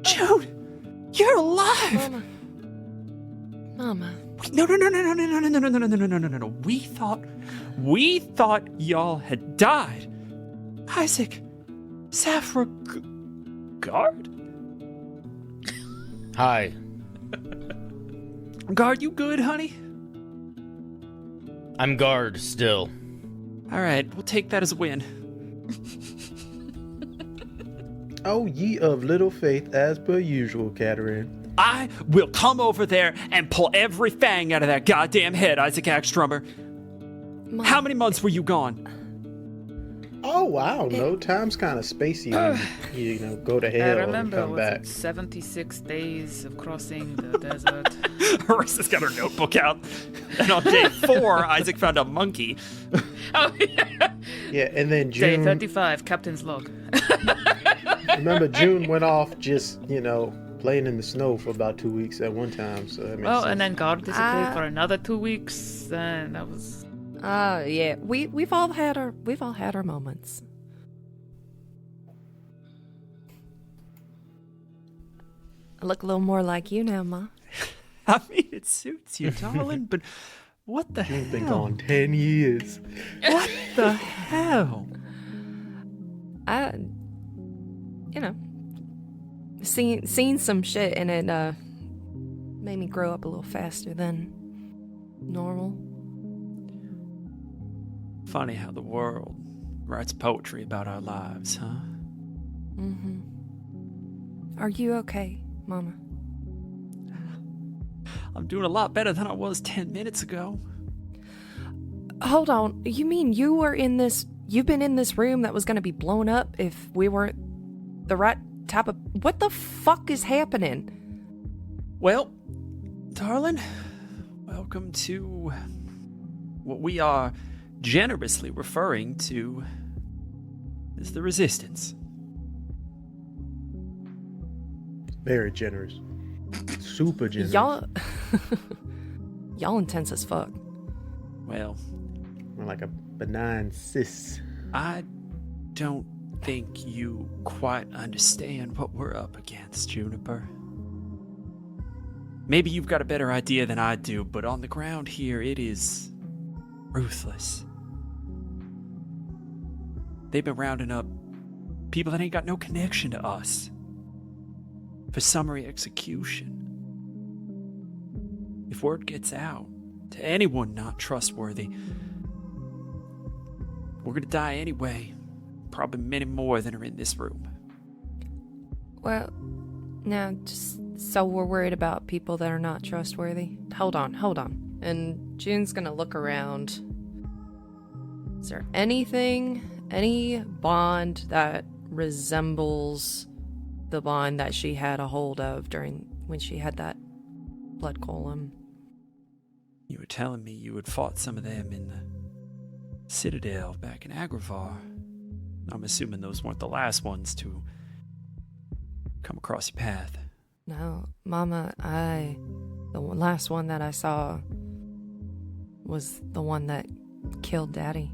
[SPEAKER 1] June, you're alive!
[SPEAKER 5] Mama.
[SPEAKER 1] No. We thought y'all had died. Isaac, Saphra, Guard?
[SPEAKER 2] Hi.
[SPEAKER 1] Guard, you good, honey?
[SPEAKER 2] I'm guard still.
[SPEAKER 1] All right, we'll take that as a win.
[SPEAKER 4] Oh, ye of little faith, as per usual, Katerin.
[SPEAKER 1] I will come over there and pull every fang out of that goddamn head, Isaac Axtrummer.
[SPEAKER 5] Mom.
[SPEAKER 1] How many months were you gone?
[SPEAKER 4] Oh, I don't know. Time's kind of spacey when you know, go to
[SPEAKER 3] I
[SPEAKER 4] hell and
[SPEAKER 3] remember,
[SPEAKER 4] come
[SPEAKER 3] was
[SPEAKER 4] back.
[SPEAKER 3] it 76 days of crossing the desert?
[SPEAKER 1] Harissa's got her notebook out. And on day 4, Isaac found a monkey.
[SPEAKER 3] Oh, yeah.
[SPEAKER 4] Yeah, and then
[SPEAKER 3] Day
[SPEAKER 4] June.
[SPEAKER 3] 35, Captain's log.
[SPEAKER 4] Remember, June went off just, you know, playing in the snow for about 2 weeks at one time. So that makes
[SPEAKER 3] Well,
[SPEAKER 4] sense.
[SPEAKER 3] and then God disappeared for another 2 weeks, and that was...
[SPEAKER 5] Yeah. We've all had our moments. I look a little more like you now, Ma.
[SPEAKER 1] I mean, it suits you, darling, but what the
[SPEAKER 4] June's been
[SPEAKER 1] hell?
[SPEAKER 4] gone 10 years.
[SPEAKER 1] What the hell?
[SPEAKER 5] I, you know, seen some shit, and it made me grow up a little faster than normal.
[SPEAKER 1] Funny how the world writes poetry about our lives, huh?
[SPEAKER 5] Mm-hmm. Are you okay, Mama?
[SPEAKER 1] I'm doing a lot better than I was 10 minutes ago.
[SPEAKER 5] Hold on. You mean you've been in this room that was going to be blown up if we weren't the right type of... What the fuck is happening?
[SPEAKER 1] Well, darling, welcome to what we are generously referring to as the Resistance.
[SPEAKER 4] Very generous. Super generous.
[SPEAKER 5] Y'all intense as fuck.
[SPEAKER 1] Well,
[SPEAKER 4] We're like a benign cis.
[SPEAKER 1] I don't think you quite understand what we're up against, Juniper. Maybe you've got a better idea than I do, but on the ground here, it is ruthless. They've been rounding up people that ain't got no connection to us for summary execution. If word gets out to anyone not trustworthy, we're gonna die anyway. Probably many more than are in this room.
[SPEAKER 5] Well, now, just so we're worried about people that are not trustworthy. Hold on. And June's gonna look around. Is there any bond that resembles the bond that she had a hold of when she had that blood column?
[SPEAKER 1] You were telling me you had fought some of them in the Citadel back in Agravar. I'm assuming those weren't the last ones to come across your path.
[SPEAKER 5] No, Mama, the last one that I saw was the one that killed Daddy.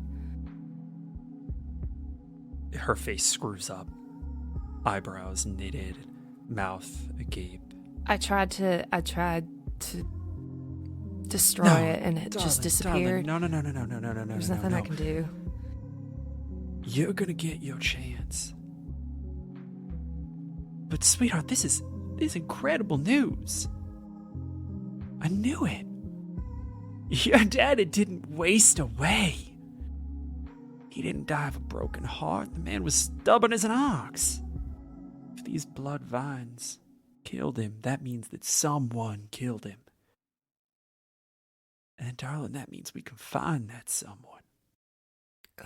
[SPEAKER 1] Her face screws up, eyebrows knitted, mouth agape.
[SPEAKER 5] I tried to destroy it, and it just disappeared.
[SPEAKER 1] Darling, no.
[SPEAKER 5] There's nothing I can do.
[SPEAKER 1] You're gonna get your chance. But sweetheart, this is incredible news. I knew it. Your daddy didn't waste away. He didn't die of a broken heart. The man was stubborn as an ox. If these blood vines killed him, that means that someone killed him. And darling, that means we can find that someone.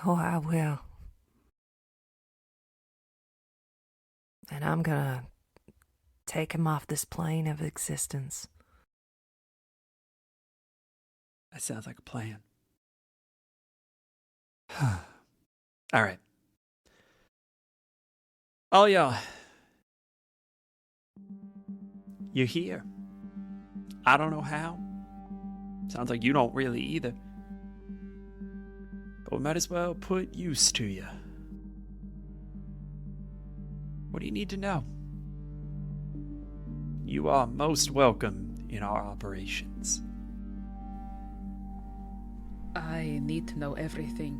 [SPEAKER 5] Oh, I will. And I'm gonna take him off this plane of existence.
[SPEAKER 1] That sounds like a plan. All right. All y'all. you're here. I don't know how. Sounds like you don't really either. But we might as well put use to you. What do you need to know? You are most welcome in our operations.
[SPEAKER 3] I need to know everything.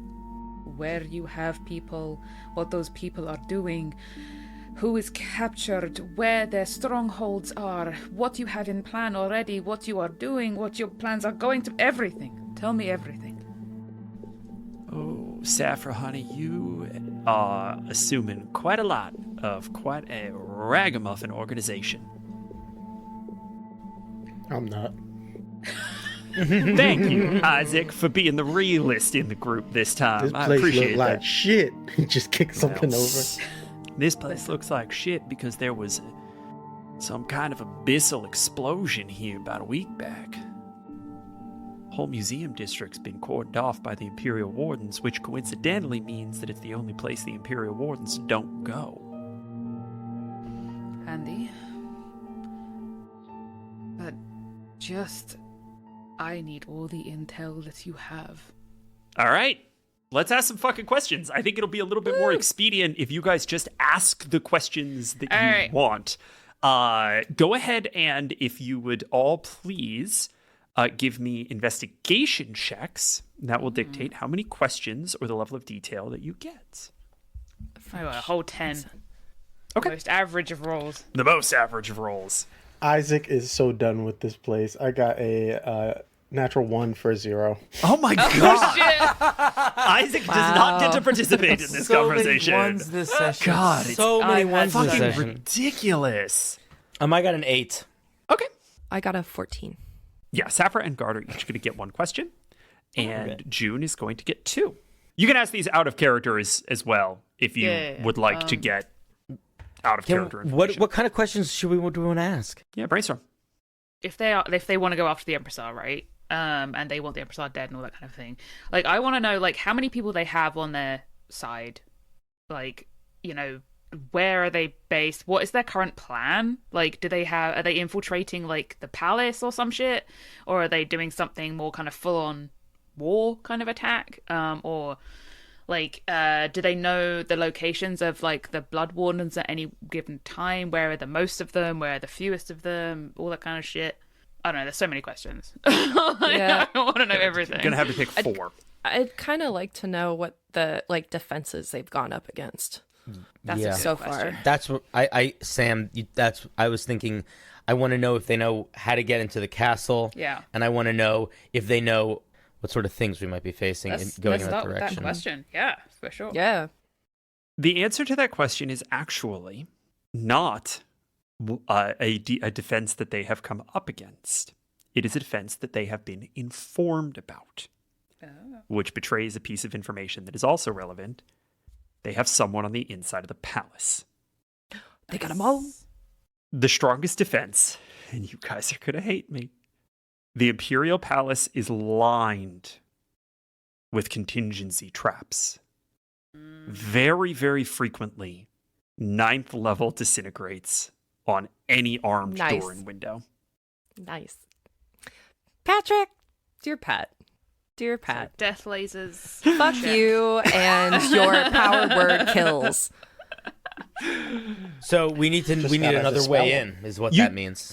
[SPEAKER 3] Where you have people, what those people are doing, who is captured, where their strongholds are, what you have in plan already, what you are doing, what your plans are going to, everything. Tell me everything.
[SPEAKER 1] Oh, Saffra, honey, you are assuming quite a lot of quite a ragamuffin organization.
[SPEAKER 4] I'm not.
[SPEAKER 1] Thank you, Isaac, for being the realist in the group this time.
[SPEAKER 4] This
[SPEAKER 1] I
[SPEAKER 4] place
[SPEAKER 1] appreciate
[SPEAKER 4] looked like
[SPEAKER 1] that.
[SPEAKER 4] shit. He just kicked something over.
[SPEAKER 1] This place looks like shit because there was some kind of abyssal explosion here about a week back. Whole museum district's been cordoned off by the Imperial Wardens, which coincidentally means that it's the only place the Imperial Wardens don't go.
[SPEAKER 3] Handy. But I need all the intel that you have.
[SPEAKER 1] All right. Let's ask some fucking questions. I think it'll be a little bit more expedient if you guys just ask the questions that you want. Go ahead and, if you would all please, give me investigation checks. That will dictate how many questions or the level of detail that you get.
[SPEAKER 3] Oh, a whole 10.
[SPEAKER 1] Okay.
[SPEAKER 3] Most average of rolls.
[SPEAKER 1] The most average of rolls.
[SPEAKER 4] Isaac is so done with this place. I got a natural 1 for 0.
[SPEAKER 1] Oh my god! Isaac does not get to participate in this conversation.
[SPEAKER 2] Many ones this session.
[SPEAKER 1] God,
[SPEAKER 2] so many ones this
[SPEAKER 1] fucking
[SPEAKER 2] session.
[SPEAKER 1] ridiculous.
[SPEAKER 2] I got an 8.
[SPEAKER 1] Okay.
[SPEAKER 5] I got a 14.
[SPEAKER 1] Yeah, Saffra and Guard are each going to get one question, and June is going to get 2. You can ask these out of character as well if you would like to get out of character information.
[SPEAKER 2] What kind of questions do we want to ask?
[SPEAKER 1] Yeah, brainstorm.
[SPEAKER 3] If they want to go after the Empressar, right? And they want the Empressar dead and all that kind of thing. Like, I want to know, like, how many people they have on their side. Like, you know, where are they based? What is their current plan? Like, are they infiltrating, like, the palace or some shit? Or are they doing something more kind of full-on war kind of attack? Or, like, do they know the locations of, like, the Blood Wardens at any given time? Where are the most of them? Where are the fewest of them? All that kind of shit. I don't know, there's so many questions.
[SPEAKER 5] Yeah.
[SPEAKER 3] I want to know everything.
[SPEAKER 1] You're going to have to pick 4.
[SPEAKER 5] I'd kind of like to know what the defenses they've gone up against.
[SPEAKER 3] That's a good
[SPEAKER 5] so
[SPEAKER 3] question.
[SPEAKER 5] far.
[SPEAKER 2] That's what I was thinking. I want to know if they know how to get into the castle.
[SPEAKER 3] Yeah.
[SPEAKER 2] And I want to know if they know what sort of things we might be facing
[SPEAKER 3] Let's
[SPEAKER 2] going in that
[SPEAKER 3] start with
[SPEAKER 2] direction.
[SPEAKER 3] that question. Yeah, for sure.
[SPEAKER 5] Yeah.
[SPEAKER 1] The answer to that question is actually not a defense that they have come up against. It is a defense that they have been informed about, which betrays a piece of information that is also relevant. They have someone on the inside of the palace.
[SPEAKER 5] They got them all.
[SPEAKER 1] The strongest defense, and you guys are going to hate me, the Imperial Palace is lined with contingency traps. Very, very frequently, 9th level disintegrates on any armed door and window.
[SPEAKER 5] Nice. Patrick, dear Pat. Dear Pat.
[SPEAKER 3] Death lasers.
[SPEAKER 5] Fuck you and your power word kills.
[SPEAKER 2] So we need another way in, is what that means.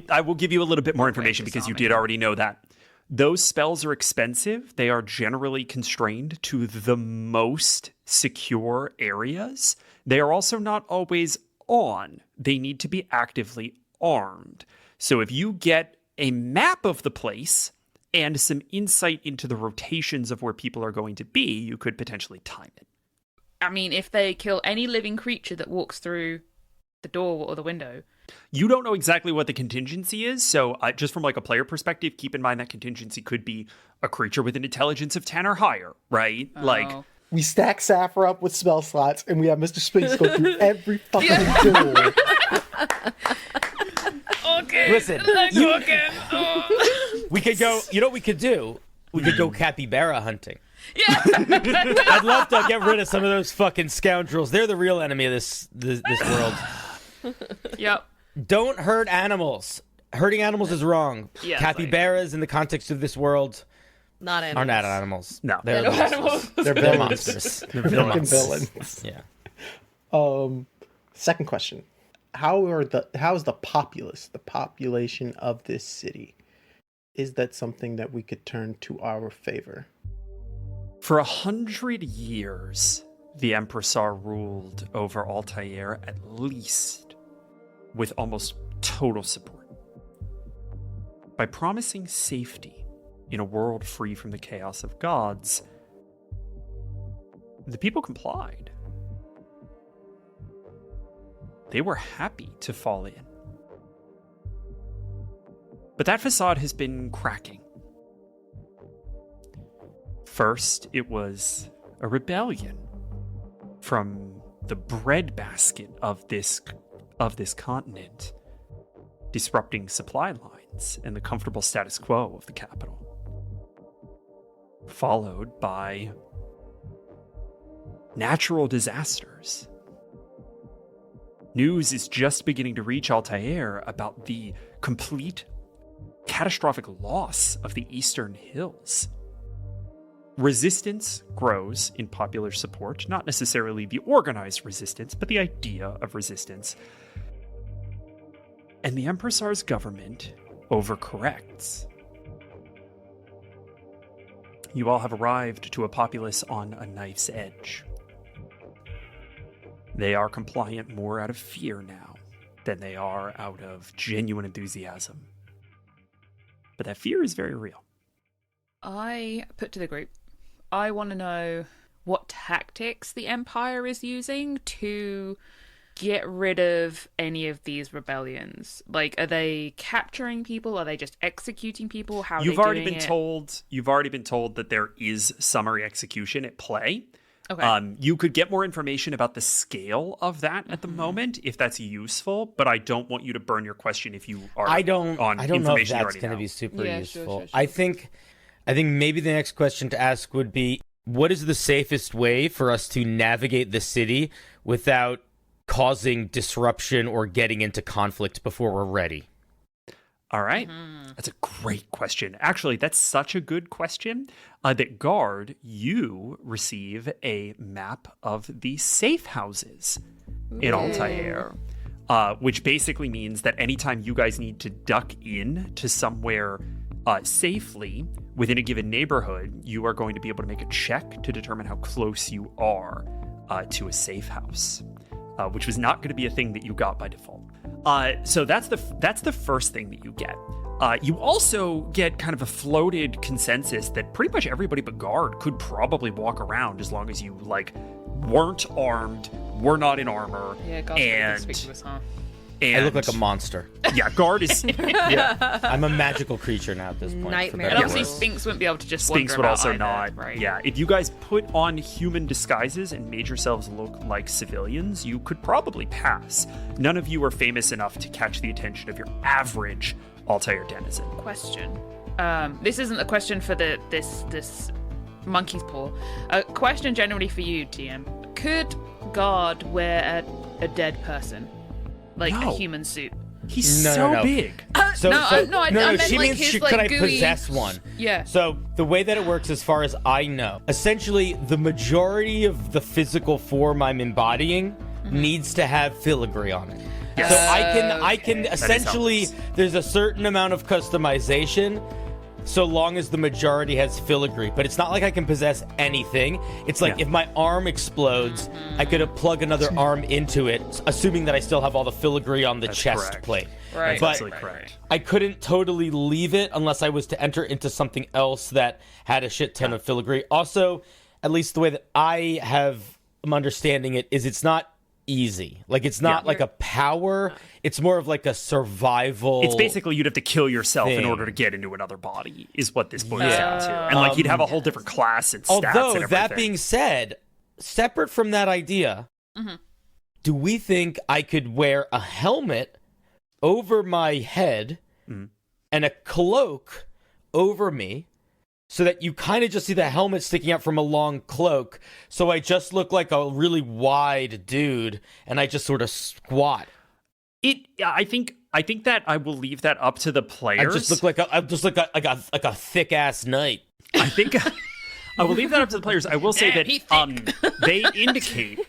[SPEAKER 1] I will give you a little bit more information because you did already know that. Those spells are expensive. They are generally constrained to the most secure areas. They are also not always on. They need to be actively armed. So if you get a map of the place and some insight into the rotations of where people are going to be, you could potentially time it.
[SPEAKER 3] I mean, if they kill any living creature that walks through the door or the window.
[SPEAKER 1] You don't know exactly what the contingency is, so just from like a player perspective, keep in mind that contingency could be a creature with an intelligence of 10 or higher, right?
[SPEAKER 3] Oh.
[SPEAKER 1] Like,
[SPEAKER 4] We stack Saffra up with spell slots, and we have Mr. Space go through every fucking door.
[SPEAKER 3] Okay.
[SPEAKER 2] Listen, we could go. You know what we could do? We could go capybara hunting.
[SPEAKER 3] Yeah.
[SPEAKER 2] I'd love to get rid of some of those fucking scoundrels. They're the real enemy of this world.
[SPEAKER 3] Yep.
[SPEAKER 2] Don't hurt animals. Hurting animals is wrong.
[SPEAKER 3] Yeah,
[SPEAKER 2] Capybaras, in the context of this world,
[SPEAKER 5] Not animals.
[SPEAKER 2] are not animals.
[SPEAKER 1] No.
[SPEAKER 2] They're
[SPEAKER 5] No
[SPEAKER 2] monsters.
[SPEAKER 5] animals.
[SPEAKER 4] They're
[SPEAKER 2] They're
[SPEAKER 4] villains.
[SPEAKER 2] monsters.
[SPEAKER 4] They're freaking villains.
[SPEAKER 2] Yeah.
[SPEAKER 4] Second question: how's the population of this city? Is that something that we could turn to our favor?
[SPEAKER 1] For 100 years, the Empressar ruled over Altair at least with almost total support. By promising safety in a world free from the chaos of gods, the people complied. They were happy to fall in. But that facade has been cracking. First, it was a rebellion from the breadbasket of this continent, disrupting supply lines and the comfortable status quo of the capital. Followed by natural disasters. News is just beginning to reach Altair about the complete catastrophic loss of the Eastern Hills. Resistance grows in popular support, not necessarily the organized resistance, but the idea of resistance. And the Empressar's government overcorrects. You all have arrived to a populace on a knife's edge. They are compliant more out of fear now than they are out of genuine enthusiasm. But that fear is very real.
[SPEAKER 3] I put to the group, I want to know what tactics the Empire is using to get rid of any of these rebellions. Like, are they capturing people? Are they just executing people? How are
[SPEAKER 1] You've
[SPEAKER 3] they
[SPEAKER 1] already
[SPEAKER 3] doing
[SPEAKER 1] been
[SPEAKER 3] it?
[SPEAKER 1] told. You've already been told that there is summary execution at play.
[SPEAKER 3] Okay.
[SPEAKER 1] You could get more information about the scale of that at the moment if that's useful, but I don't want you to burn your question if you are
[SPEAKER 2] I don't know if
[SPEAKER 1] information you
[SPEAKER 2] that's
[SPEAKER 1] already
[SPEAKER 2] going to
[SPEAKER 1] know.
[SPEAKER 2] be super
[SPEAKER 3] Yeah,
[SPEAKER 2] useful.
[SPEAKER 3] sure.
[SPEAKER 2] I think maybe the next question to ask would be, what is the safest way for us to navigate the city without causing disruption or getting into conflict before we're ready?
[SPEAKER 1] All right. That's a great question. Actually, that's such a good question that, Guard, you receive a map of the safe houses in Altair, which basically means that anytime you guys need to duck in to somewhere safely within a given neighborhood, you are going to be able to make a check to determine how close you are to a safe house, which was not going to be a thing that you got by default. So that's the first thing that you get. You also get kind of a floated consensus that pretty much everybody but Guard could probably walk around as long as you weren't armed, were not in armor,
[SPEAKER 3] Yeah, God's pretty conspicuous, huh?
[SPEAKER 1] and
[SPEAKER 2] I look like a monster.
[SPEAKER 1] Yeah, Guard is. Yeah,
[SPEAKER 2] I'm a magical creature now at this point. for
[SPEAKER 5] Nightmare.
[SPEAKER 2] better
[SPEAKER 3] And
[SPEAKER 2] or
[SPEAKER 3] obviously
[SPEAKER 2] worse.
[SPEAKER 3] Sphinx wouldn't be able to just
[SPEAKER 1] Sphinx
[SPEAKER 3] wander
[SPEAKER 1] would
[SPEAKER 3] about
[SPEAKER 1] also
[SPEAKER 3] either,
[SPEAKER 1] not.
[SPEAKER 3] right?
[SPEAKER 1] Yeah, if you guys put on human disguises and made yourselves look like civilians, you could probably pass. None of you are famous enough to catch the attention of your average Altair denizen.
[SPEAKER 3] Question. This isn't a question for this monkey's paw. A question generally for you, TM. Could God wear a dead person, like
[SPEAKER 1] No.
[SPEAKER 3] a human suit?
[SPEAKER 1] He's
[SPEAKER 2] No,
[SPEAKER 1] so
[SPEAKER 2] no, no.
[SPEAKER 1] big.
[SPEAKER 3] I meant
[SPEAKER 2] she
[SPEAKER 3] like
[SPEAKER 2] means
[SPEAKER 3] his,
[SPEAKER 2] could
[SPEAKER 3] like,
[SPEAKER 2] I
[SPEAKER 3] gooey-
[SPEAKER 2] possess one?
[SPEAKER 3] Yeah.
[SPEAKER 2] So the way that it works, as far as I know, essentially the majority of the physical form I'm embodying needs to have filigree on it.
[SPEAKER 1] Yes.
[SPEAKER 2] So I can
[SPEAKER 1] That is how it
[SPEAKER 2] essentially,
[SPEAKER 1] works.
[SPEAKER 2] there's a certain amount of customization so long as the majority has filigree. But it's not like I can possess anything. It's like
[SPEAKER 1] Yeah.
[SPEAKER 2] if my arm explodes, I could plug another arm into it, assuming that I still have all the filigree on the
[SPEAKER 1] That's
[SPEAKER 2] chest
[SPEAKER 1] correct.
[SPEAKER 2] plate.
[SPEAKER 3] Right.
[SPEAKER 1] That's
[SPEAKER 2] But-
[SPEAKER 1] absolutely correct.
[SPEAKER 2] I couldn't totally leave it unless I was to enter into something else that had a shit ton of filigree. Also, at least the way that I am understanding it, is it's not easy. Like, it's not like a power. It's more of like a survival.
[SPEAKER 1] It's basically you'd have to kill yourself in
[SPEAKER 2] thing.
[SPEAKER 1] order to get into another body, is what this boils
[SPEAKER 2] Yeah.
[SPEAKER 1] down to. And like you'd have a whole different class and stats and
[SPEAKER 2] Although,
[SPEAKER 1] everything.
[SPEAKER 2] that being said, separate from that idea, do we think I could wear a helmet over my head and a cloak over me so that you kind of just see the helmet sticking out from a long cloak, so I just look like a really wide dude and I just sort of squat?
[SPEAKER 1] I think that I will leave that up to the players.
[SPEAKER 2] I just look like a thick ass knight.
[SPEAKER 1] I think I will leave that up to the players. I will say that they indicate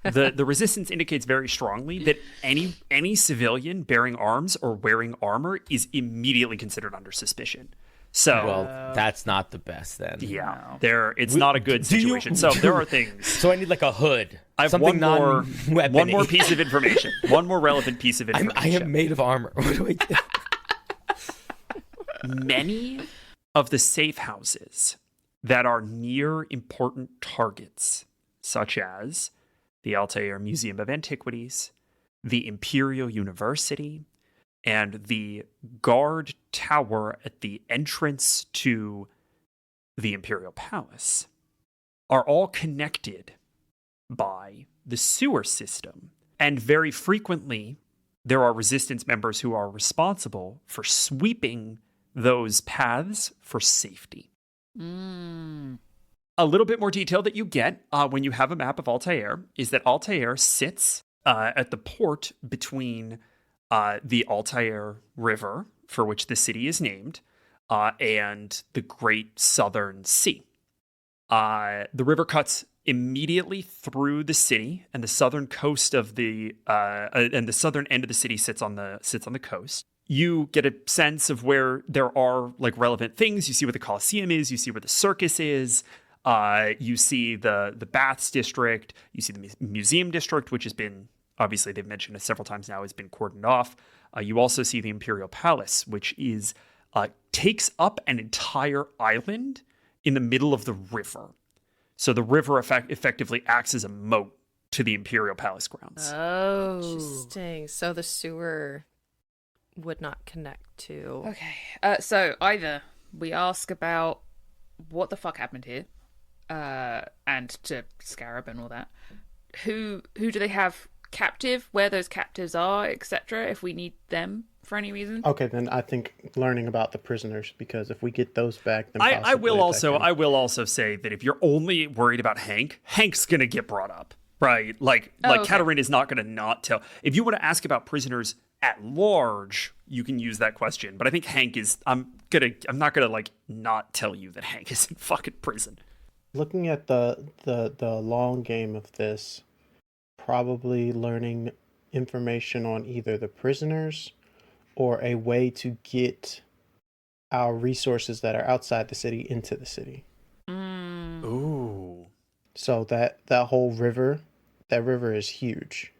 [SPEAKER 1] the resistance indicates very strongly that any civilian bearing arms or wearing armor is immediately considered under suspicion. So
[SPEAKER 2] well, that's not the best then.
[SPEAKER 1] Yeah, it's not a good situation. So there are things.
[SPEAKER 2] So I need like a hood.
[SPEAKER 1] I have
[SPEAKER 2] something
[SPEAKER 1] one more piece of information. One more relevant piece of information.
[SPEAKER 2] I am made of armor. What do I do?
[SPEAKER 1] Many of the safe houses that are near important targets, such as the Altair Museum of Antiquities, the Imperial University, and the guard tower at the entrance to the Imperial Palace, are all connected by the sewer system. And very frequently, there are resistance members who are responsible for sweeping those paths for safety. A little bit more detail that you get when you have a map of Altair is that Altair sits at the port between the Altair River, for which the city is named, and the Great Southern Sea. The river cuts immediately through the city, and the southern coast of the southern end of the city sits on the coast. You get a sense of where there are like relevant things. You see where the Colosseum is. You see where the circus is. You see the Baths district. You see the museum district, which has been, obviously they've mentioned it several times now, has been cordoned off. You also see the Imperial Palace, which is takes up an entire island in the middle of the river. So the river effectively acts as a moat to the Imperial Palace grounds.
[SPEAKER 5] Oh. Interesting. So the sewer would not connect to...
[SPEAKER 3] Okay. So either we ask about what the fuck happened here, and to Scarab and all that. Who do they have captive, where those captives are, etc., if we need them for any reason?
[SPEAKER 4] Okay, then I think learning about the prisoners, because if we get those back, then
[SPEAKER 1] I will also say that if you're only worried about Hank's gonna get brought up, right? Katarina is not gonna not tell. If you want to ask about prisoners at large, you can use that question. But I think Hank is. I'm not gonna like not tell you that Hank is in fucking prison.
[SPEAKER 4] Looking at the long game of this, probably learning information on either the prisoners or a way to get our resources that are outside the city into the city.
[SPEAKER 1] Ooh.
[SPEAKER 4] So that whole river, that river is huge.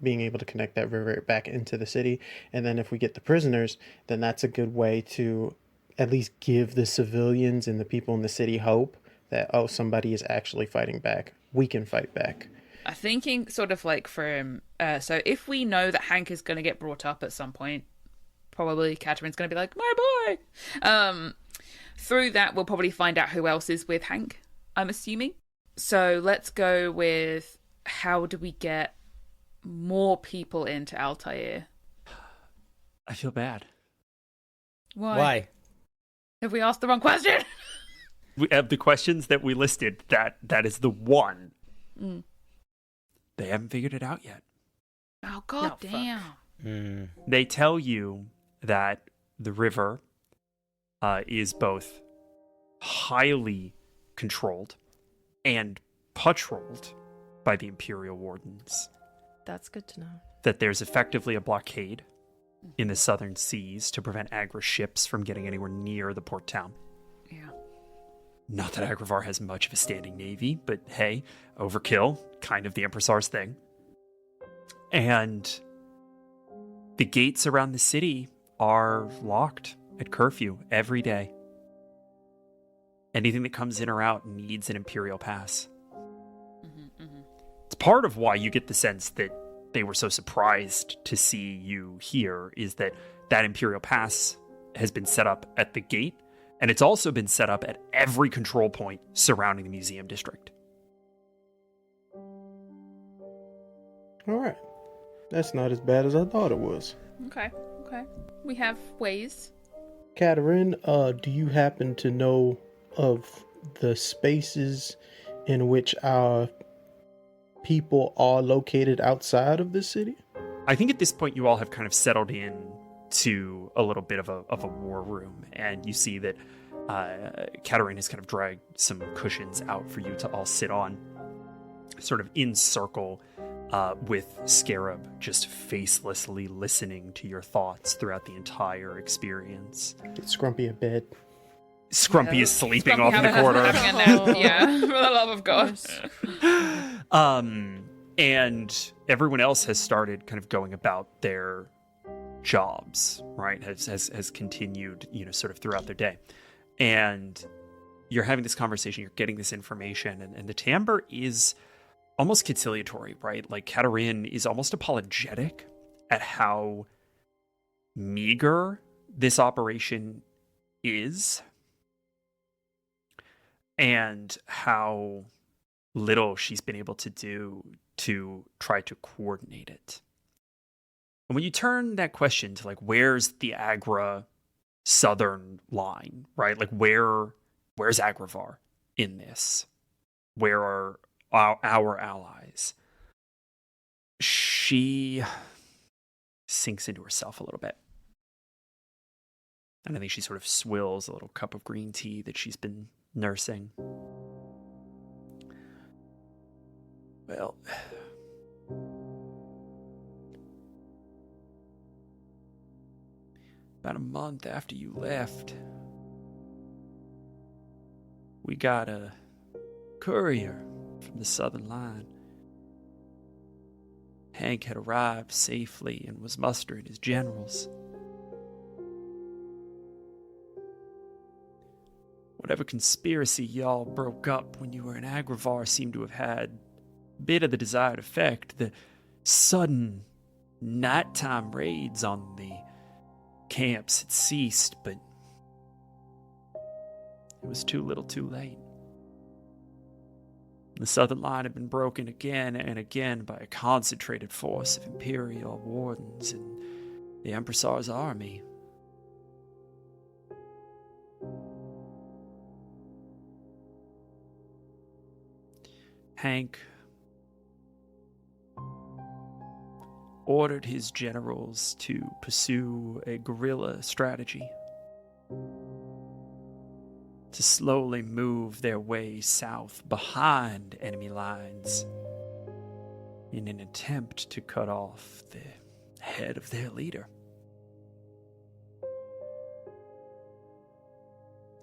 [SPEAKER 4] Being able to connect that river back into the city. And then if we get the prisoners, then that's a good way to at least give the civilians and the people in the city hope that, oh, somebody is actually fighting back. We can fight back.
[SPEAKER 3] I'm thinking sort of like from... so if we know that Hank is going to get brought up at some point, probably Katarina's going to be like, my boy! Through that, we'll probably find out who else is with Hank, I'm assuming. So let's go with, how do we get more people into Altair?
[SPEAKER 1] I feel bad.
[SPEAKER 3] Why? Have we asked the wrong question?
[SPEAKER 1] We have the questions that we listed. That is the one. They haven't figured it out yet.
[SPEAKER 3] Oh, god damn.
[SPEAKER 1] They tell you that the river is both highly controlled and patrolled by the Imperial Wardens.
[SPEAKER 5] That's good to know.
[SPEAKER 1] That there's effectively a blockade in the southern seas to prevent Agra ships from getting anywhere near the port town.
[SPEAKER 3] Yeah.
[SPEAKER 1] Not that Agravar has much of a standing navy, but hey, overkill, kind of the Empressar's thing. And the gates around the city are locked at curfew every day. Anything that comes in or out needs an Imperial pass. It's part of why you get the sense that they were so surprised to see you here, is that Imperial pass has been set up at the gate, and it's also been set up at every control point surrounding the museum district.
[SPEAKER 4] All right. That's not as bad as I thought it was.
[SPEAKER 3] Okay. We have ways.
[SPEAKER 4] Katarina, do you happen to know of the spaces in which our people are located outside of the city?
[SPEAKER 1] I think at this point you all have kind of settled in to a little bit of a war room, and you see that Katarina has kind of dragged some cushions out for you to all sit on, sort of in circle, with Scarab just facelessly listening to your thoughts throughout the entire experience.
[SPEAKER 4] Get Scrumpy a bed.
[SPEAKER 1] Scrumpy is sleeping
[SPEAKER 3] Scrumpy
[SPEAKER 1] off in the corner.
[SPEAKER 3] having a nap, yeah, for the love of God.
[SPEAKER 1] And everyone else has started kind of going about their jobs, right? Has continued, sort of throughout their day. And you're having this conversation, you're getting this information, and the timbre is almost conciliatory, right? Like, Katarina is almost apologetic at how meager this operation is and how little she's been able to do to try to coordinate it. And when you turn that question to, like, where's the Agra southern line, right? Like, where's Agravar in this? Where are our allies? She sinks into herself a little bit. And I think she sort of swills a little cup of green tea that she's been nursing. Well, about a month after you left, we got a courier from the southern line. Hank had arrived safely and was mustering his generals. Whatever conspiracy y'all broke up when you were in Agravar seemed to have had a bit of the desired effect. The sudden nighttime raids on the camps had ceased, but it was too little too late. The southern line had been broken again and again by a concentrated force of Imperial wardens and the Empressar's army. Hank ordered his generals to pursue a guerrilla strategy, to slowly move their way south behind enemy lines in an attempt to cut off the head of their leader.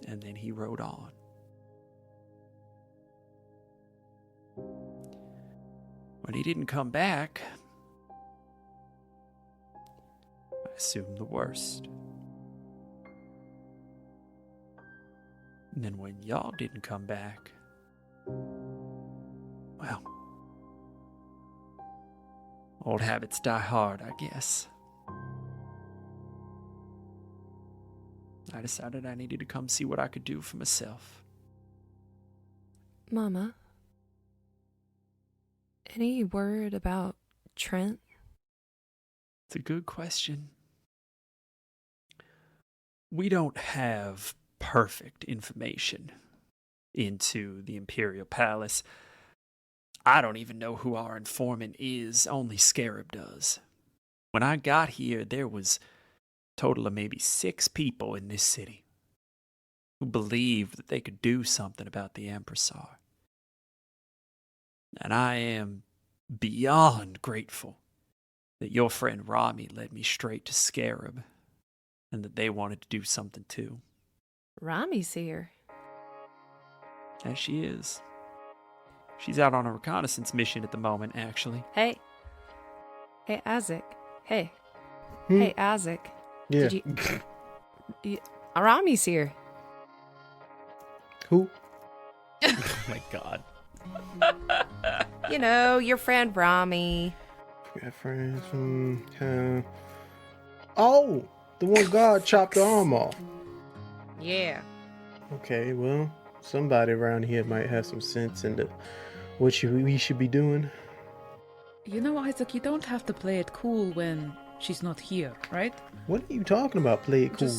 [SPEAKER 1] And then he rode on. When he didn't come back, I assumed the worst. And then when y'all didn't come back, well, old habits die hard, I guess. I decided I needed to come see what I could do for myself.
[SPEAKER 5] Mama, any word about Trent?
[SPEAKER 1] It's a good question. We don't have perfect information into the Imperial Palace. I don't even know who our informant is, only Scarab does. When I got here, there was a total of maybe 6 people in this city who believed that they could do something about the Empressar. And I am beyond grateful that your friend Rami led me straight to Scarab, and that they wanted to do something too.
[SPEAKER 5] Rami's here.
[SPEAKER 1] As she is. She's out on a reconnaissance mission at the moment, actually.
[SPEAKER 5] Hey, Isaac. Hey, Isaac.
[SPEAKER 4] Yeah.
[SPEAKER 5] Did you... Rami's here.
[SPEAKER 4] Who?
[SPEAKER 2] Oh my god.
[SPEAKER 5] You know, your friend Rami.
[SPEAKER 4] Got friends from Oh, the one God chopped the arm off.
[SPEAKER 5] Yeah.
[SPEAKER 4] Okay, well, somebody around here might have some sense into what we should be doing.
[SPEAKER 3] You know, Isaac, you don't have to play it cool when she's not here, right?
[SPEAKER 4] What are you talking about, play it cool?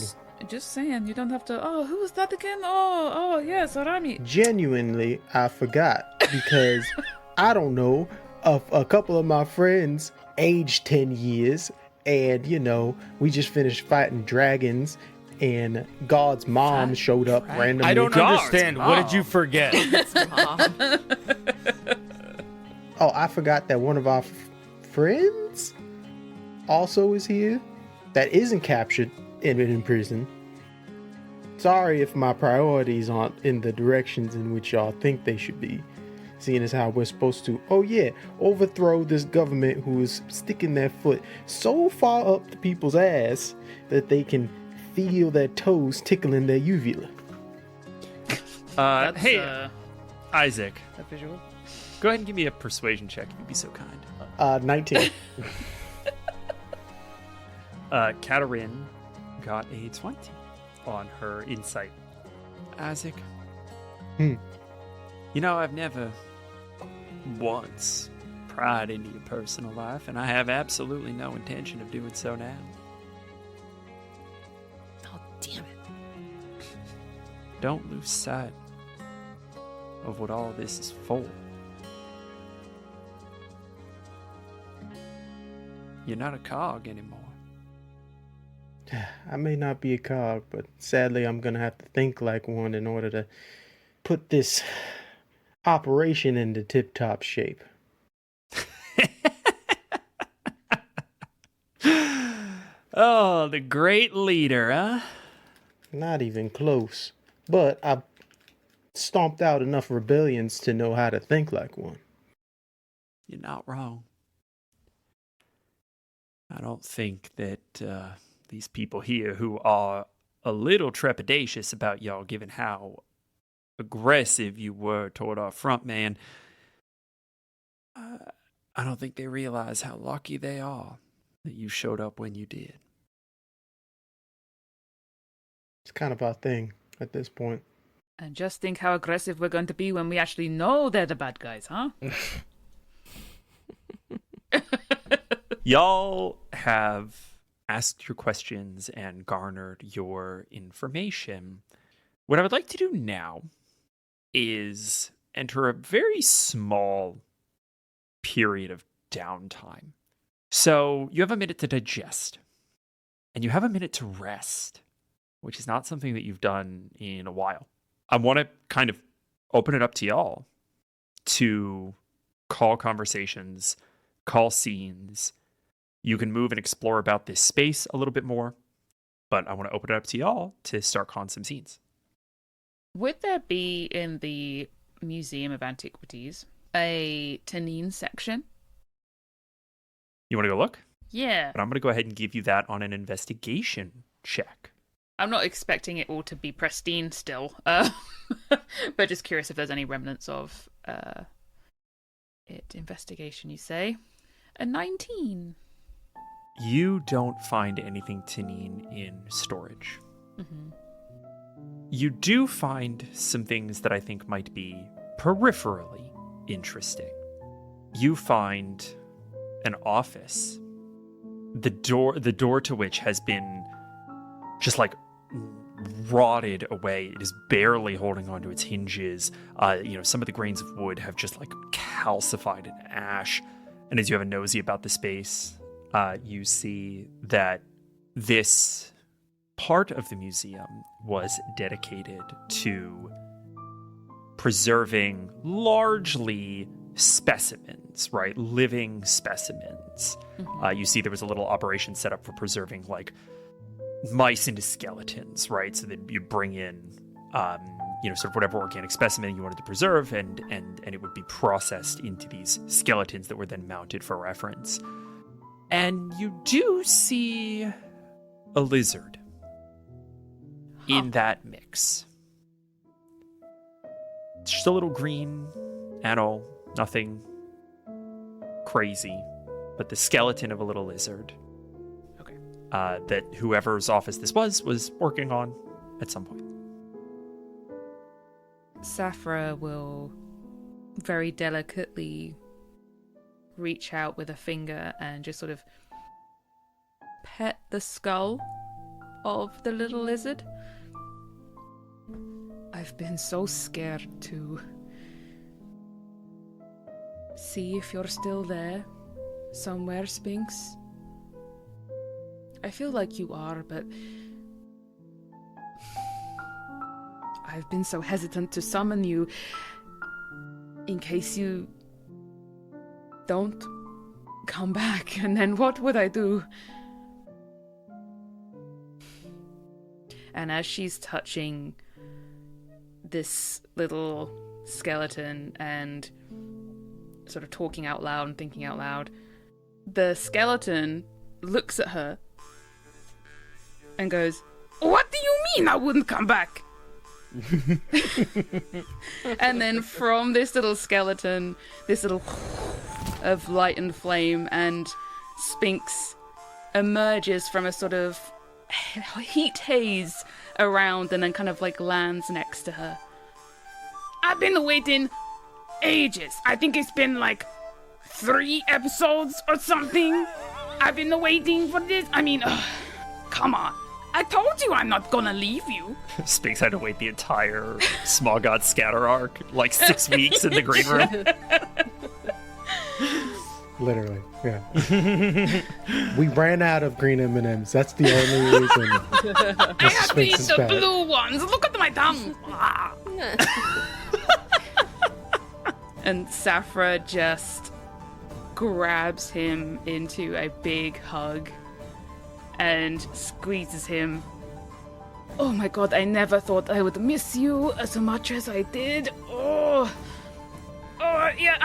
[SPEAKER 3] Just saying, you don't have to, oh, who was that again? Oh, yes, Rami.
[SPEAKER 4] Genuinely, I forgot because I don't know, a couple of my friends aged 10 years, and, you know, we just finished fighting dragons, and God's mom showed up randomly.
[SPEAKER 2] I don't understand. What did you forget?
[SPEAKER 4] Oh, I forgot that one of our friends also is here that isn't captured and in prison. Sorry if my priorities aren't in the directions in which y'all think they should be, seeing as how we're supposed to, overthrow this government who is sticking their foot so far up the people's ass that they can feel their toes tickling their uvula.
[SPEAKER 1] Hey, Isaac,
[SPEAKER 3] a visual.
[SPEAKER 1] go ahead and give me a persuasion check if you'd be so kind.
[SPEAKER 4] 19.
[SPEAKER 1] Katarin got a 20 on her insight. Isaac, you know, I've never once pried into your personal life, and I have absolutely no intention of doing so now.
[SPEAKER 5] Oh, damn it.
[SPEAKER 1] Don't lose sight of what all this is for. You're not a cog anymore.
[SPEAKER 4] I may not be a cog, but sadly I'm going to have to think like one in order to put this operation into tip-top shape.
[SPEAKER 1] Oh, the great leader, huh?
[SPEAKER 4] Not even close. But I've stomped out enough rebellions to know how to think like one.
[SPEAKER 1] You're not wrong. I don't think that these people here who are a little trepidatious about y'all, given how aggressive you were toward our front man, I don't think they realize how lucky they are that you showed up when you did.
[SPEAKER 4] It's kind of our thing at this point.
[SPEAKER 3] And just think how aggressive we're going to be when we actually know they're the bad guys, huh?
[SPEAKER 1] Y'all have asked your questions and garnered your information. What I would like to do now is enter a very small period of downtime. So you have a minute to digest, and you have a minute to rest, which is not something that you've done in a while. I want to kind of open it up to y'all to call conversations, call scenes. You can move and explore about this space a little bit more, but I want to open it up to y'all to start calling some scenes.
[SPEAKER 3] Would there be in the Museum of Antiquities a Tanine section?
[SPEAKER 1] You want to go look?
[SPEAKER 3] Yeah.
[SPEAKER 1] But I'm going to go ahead and give you that on an investigation check.
[SPEAKER 3] I'm not expecting it all to be pristine still, but just curious if there's any remnants of it. Investigation, you say? A 19.
[SPEAKER 1] You don't find anything Tanine in storage.
[SPEAKER 3] Mm-hmm.
[SPEAKER 1] You do find some things that I think might be peripherally interesting. You find an office, the door to which has been just like rotted away. It is barely holding onto its hinges. Some of the grains of wood have just like calcified in ash. And as you have a nosy about the space, you see that this part of the museum was dedicated to preserving largely specimens, right? Living specimens. Mm-hmm. You see there was a little operation set up for preserving like mice into skeletons, right? So that you'd bring in, sort of whatever organic specimen you wanted to preserve, and it would be processed into these skeletons that were then mounted for reference. And you do see a lizard in that mix. It's just a little green animal, nothing crazy, but the skeleton of a little lizard.
[SPEAKER 3] Okay.
[SPEAKER 1] That whoever's office this was working on at some point.
[SPEAKER 3] Safra will very delicately reach out with a finger and just sort of pet the skull of the little lizard. I've been so scared to see if you're still there, somewhere, Sphinx? I feel like you are, but I've been so hesitant to summon you in case you don't come back, and then what would I do? And as she's touching this little skeleton and sort of talking out loud and thinking out loud, the skeleton looks at her and goes, "What do you mean I wouldn't come back?" And then from this little skeleton, this little of light and flame, and Sphinx emerges from a sort of heat haze around and then kind of like lands next to her. "I've been waiting ages. I think it's been like 3 episodes or something. I've been waiting for this. I mean, come on. I told you I'm not gonna leave you."
[SPEAKER 1] Sphinx had to wait the entire Small God Scatter arc, like 6 weeks in the green room.
[SPEAKER 4] Literally, yeah. We ran out of green M&Ms. That's the only reason.
[SPEAKER 3] I have to eat the blue ones. Look at my tongue. And Saphra just grabs him into a big hug and squeezes him. "Oh my god, I never thought I would miss you as much as I did. Oh yeah,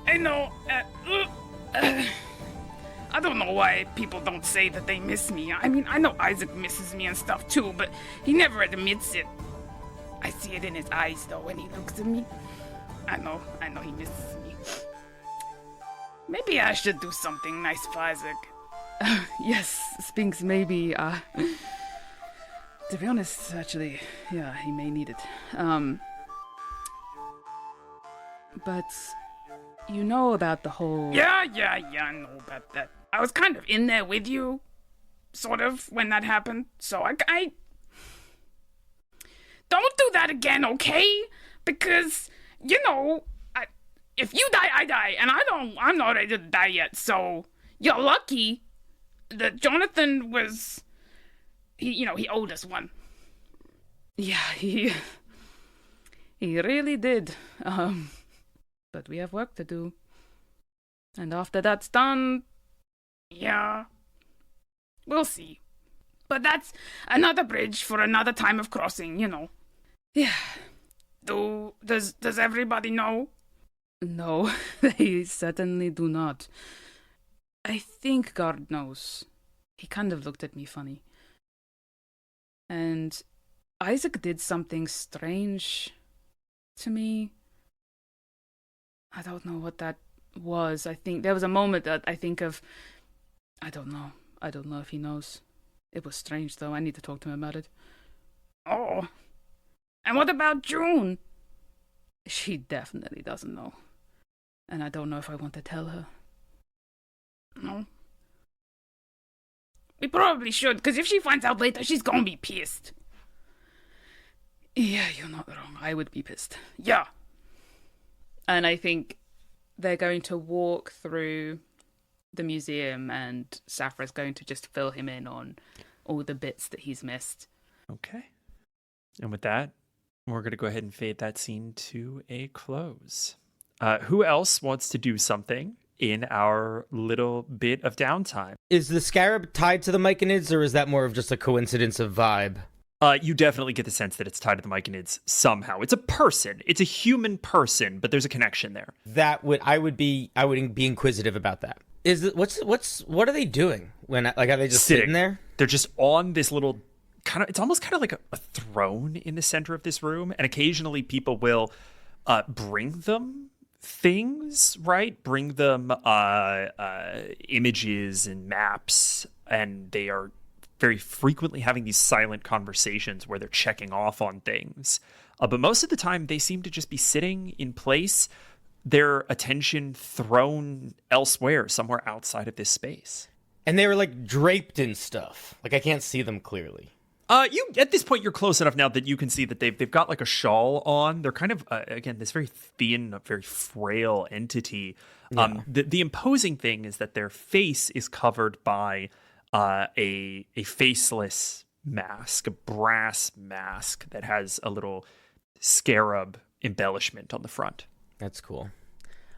[SPEAKER 3] I know. I don't know why people don't say that they miss me. I mean, I know Isaac misses me and stuff too, but he never admits it. I see it in his eyes though when he looks at me. I know he misses me. Maybe I should do something nice for Isaac." Yes, Sphinx, maybe. To be honest, actually, yeah, he may need it. But you know about the whole... Yeah, I know about that. I was kind of in there with you, sort of, when that happened. So I don't do that again, okay? Because, you know, if you die, I die, and I'm not ready to die yet. So you're lucky that Jonathan was, he owed us one. Yeah, he really did. But we have work to do. And after that's done, yeah, we'll see. But that's another bridge for another time of crossing, you know. Yeah. Does everybody know? No, they certainly do not. I think God knows. He kind of looked at me funny. And Isaac did something strange to me. I don't know what that was. I think there was a moment that I think of... I don't know. I don't know if he knows. It was strange, though. I need to talk to him about it. Oh. And what about June? She definitely doesn't know. And I don't know if I want to tell her. No. We probably should, because if she finds out later, she's gonna be pissed. Yeah, you're not wrong. I would be pissed. Yeah. And I think they're going to walk through the museum, and Saphra's going to just fill him in on all the bits that he's missed.
[SPEAKER 1] Okay. And with that, we're going to go ahead and fade that scene to a close. Who else wants to do something in our little bit of downtime?
[SPEAKER 2] Is the scarab tied to the Myconids, or is that more of just a coincidence of vibe?
[SPEAKER 1] You definitely get the sense that it's tied to the Myconids somehow. It's a person. It's a human person, but there's a connection there.
[SPEAKER 2] I would be inquisitive about that. What are they doing when, like, are they just sitting there?
[SPEAKER 1] They're just on this little it's almost kind of like a throne in the center of this room, and occasionally people will bring them things, right? Bring them images and maps, and they are very frequently having these silent conversations where they're checking off on things. But most of the time, they seem to just be sitting in place, their attention thrown elsewhere, somewhere outside of this space.
[SPEAKER 2] And they were, like, draped in stuff. Like, I can't see them clearly.
[SPEAKER 1] You at this point you're close enough now that you can see that they've got like a shawl on. They're kind of again this very thin, very frail entity.
[SPEAKER 2] Yeah.
[SPEAKER 1] The imposing thing is that their face is covered by a faceless mask, a brass mask that has a little scarab embellishment on the front.
[SPEAKER 2] That's cool.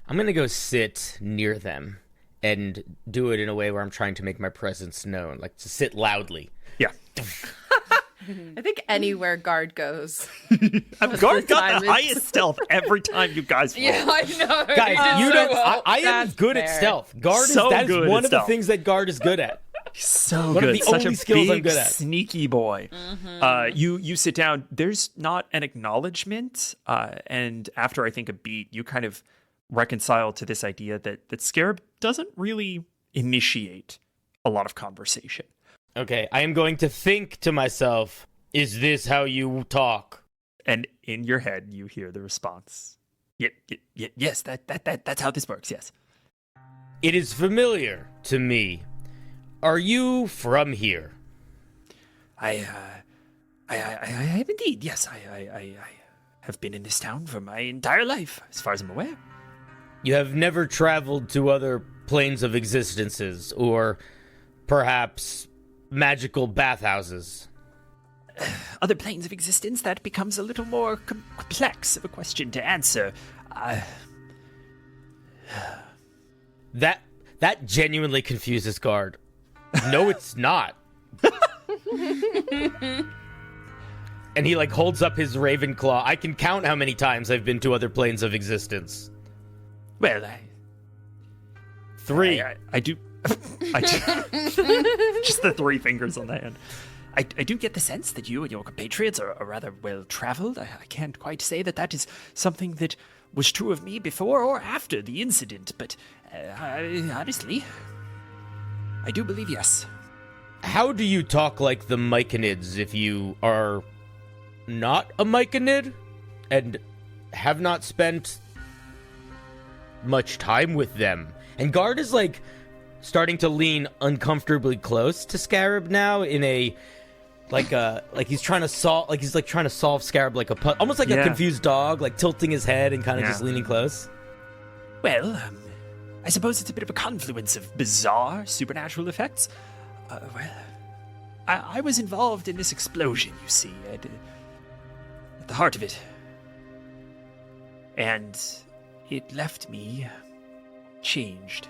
[SPEAKER 2] I'm gonna go sit near them and do it in a way where I'm trying to make my presence known, like to sit loudly.
[SPEAKER 1] Yeah.
[SPEAKER 5] I think anywhere guard goes.
[SPEAKER 1] Guard got the highest stealth every time you guys roll.
[SPEAKER 5] Yeah, I know.
[SPEAKER 2] Guys, you don't. I am
[SPEAKER 5] That's
[SPEAKER 2] good at
[SPEAKER 5] fair.
[SPEAKER 2] stealth. Guard
[SPEAKER 1] So
[SPEAKER 2] is that's
[SPEAKER 1] good
[SPEAKER 2] one
[SPEAKER 1] at
[SPEAKER 2] of the
[SPEAKER 1] stealth.
[SPEAKER 2] things that guard is good at.
[SPEAKER 1] So
[SPEAKER 2] One of
[SPEAKER 1] good.
[SPEAKER 2] the
[SPEAKER 1] Such
[SPEAKER 2] only
[SPEAKER 1] a
[SPEAKER 2] skills I'm
[SPEAKER 1] big,
[SPEAKER 2] good at.
[SPEAKER 1] sneaky boy. You sit down. There's not an acknowledgement. And after I think a beat, you kind of reconcile to this idea that Scarab doesn't really initiate a lot of conversation.
[SPEAKER 2] Okay, I am going to think to myself, is this how you talk?
[SPEAKER 1] And in your head, you hear the response. Yes, that's how this works, yes.
[SPEAKER 2] It is familiar to me. Are you from here?
[SPEAKER 1] I have indeed, yes. I have been in this town for my entire life, as far as I'm aware.
[SPEAKER 2] You have never traveled to other planes of existences, or perhaps magical bathhouses?
[SPEAKER 1] Other planes of existence, that becomes a little more complex of a question to answer.
[SPEAKER 2] That genuinely confuses guard. No, it's not. And he like holds up his raven claw. I can count how many times I've been to other planes of existence.
[SPEAKER 1] Well,
[SPEAKER 2] 3.
[SPEAKER 1] I do. I do. Just the 3 fingers on the hand. I do get the sense that you and your compatriots are rather well traveled. I can't quite say that is something that was true of me before or after the incident, but honestly, I do believe yes.
[SPEAKER 2] How do you talk like the Myconids if you are not a Myconid and have not spent much time with them? And guard is like starting to lean uncomfortably close to Scarab now in a like he's trying to solve Scarab like a almost like a confused dog, like tilting his head and kind of just leaning close.
[SPEAKER 1] Well, I suppose it's a bit of a confluence of bizarre supernatural effects. I was involved in this explosion, you see, at the heart of it. And it left me changed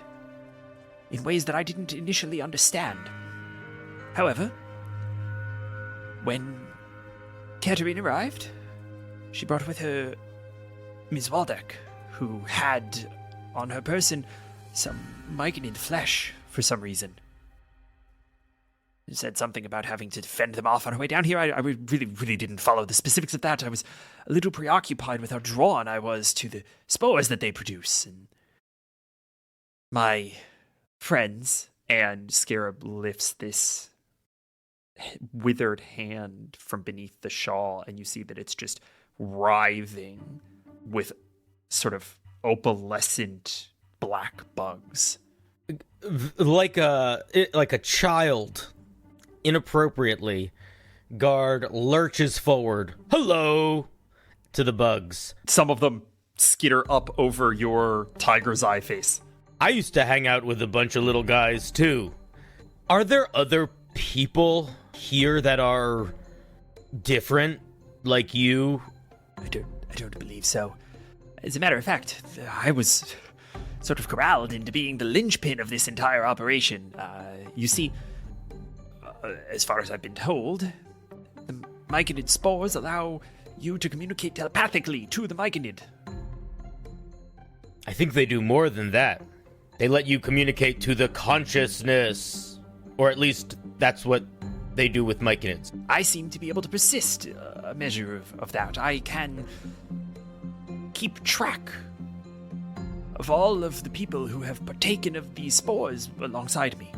[SPEAKER 1] in ways that I didn't initially understand. However, when Katerina arrived, she brought with her Ms. Waldeck, who had on her person some Myconid flesh for some reason. She said something about having to fend them off on her way down here. I really didn't follow the specifics of that. I was a little preoccupied with how drawn I was to the spores that they produce. And my friends, and Scarab lifts this withered hand from beneath the shawl, and you see that it's just writhing with sort of opalescent black bugs.
[SPEAKER 2] Like a child, inappropriately, guard lurches forward. Hello, to the bugs.
[SPEAKER 1] Some of them skitter up over your tiger's eye face.
[SPEAKER 2] I used to hang out with a bunch of little guys too. Are there other people here that are different, like you?
[SPEAKER 1] I don't believe so. As a matter of fact, I was sort of corralled into being the linchpin of this entire operation. You see, as far as I've been told, the Myconid spores allow you to communicate telepathically to the Myconid.
[SPEAKER 2] I think they do more than that. They let you communicate to the consciousness. Or at least that's what they do with Myconids.
[SPEAKER 1] I seem to be able to persist a measure of that. I can keep track of all of the people who have partaken of these spores alongside me.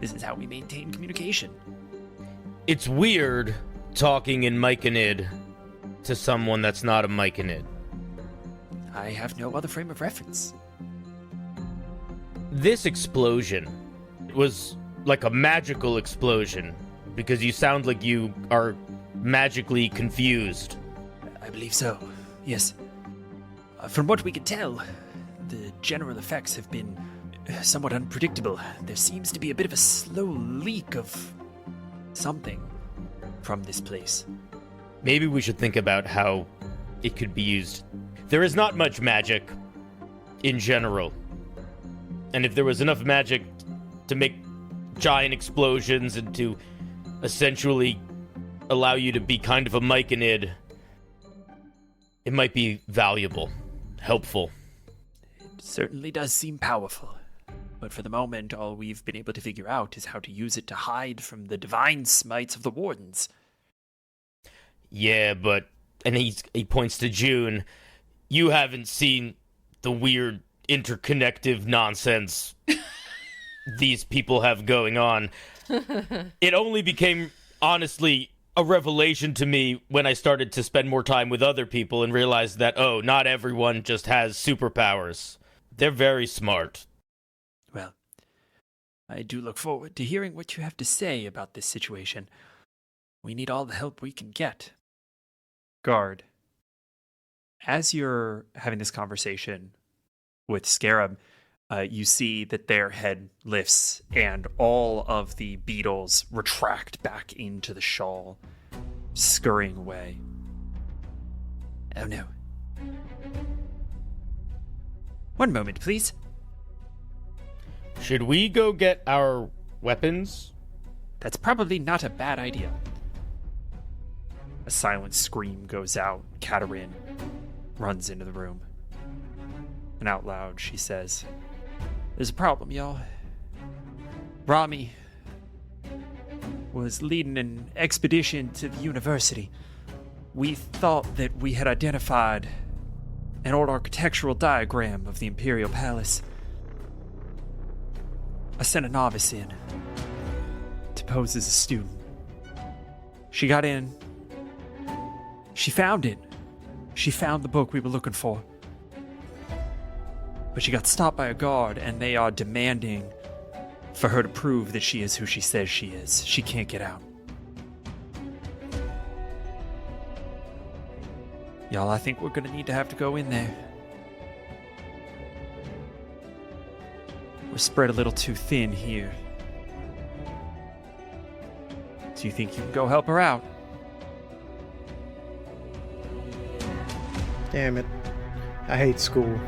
[SPEAKER 1] This is how we maintain communication.
[SPEAKER 2] It's weird talking in Myconid to someone that's not a Myconid.
[SPEAKER 1] I have no other frame of reference.
[SPEAKER 2] This explosion was like a magical explosion. Because you sound like you are magically confused.
[SPEAKER 1] I believe so, yes. From what we can tell, the general effects have been somewhat unpredictable. There seems to be a bit of a slow leak of something from this place.
[SPEAKER 2] Maybe we should think about how it could be used. There is not much magic in general. And if there was enough magic to make giant explosions and to essentially allow you to be kind of a myconid, it might be valuable, helpful.
[SPEAKER 1] It certainly does seem powerful. But for the moment, all we've been able to figure out is how to use it to hide from the divine smites of the wardens.
[SPEAKER 2] Yeah, but... And he points to June. You haven't seen the weird interconnective nonsense these people have going on. It only became, honestly, a revelation to me when I started to spend more time with other people and realized that, oh, not everyone just has superpowers. They're very smart.
[SPEAKER 1] Well, I do look forward to hearing what you have to say about this situation. We need all the help we can get. Guard, as you're having this conversation with Scarab, you see that their head lifts and all of the beetles retract back into the shawl, scurrying away. Oh no. One moment, please.
[SPEAKER 2] Should we go get our weapons?
[SPEAKER 1] That's probably not a bad idea. A silent scream goes out. Katerin runs into the room. And out loud, she says, "There's a problem, y'all. Rami was leading an expedition to the university. We thought that we had identified an old architectural diagram of the Imperial Palace. I sent a novice in to pose as a student. She got in. She found it. She found the book we were looking for. But she got stopped by a guard, and they are demanding for her to prove that she is who she says she is. She can't get out. Y'all, I think we're gonna need to have to go in there. We're spread a little too thin here. Do you think you can go help her out?"
[SPEAKER 4] Damn it. I hate school.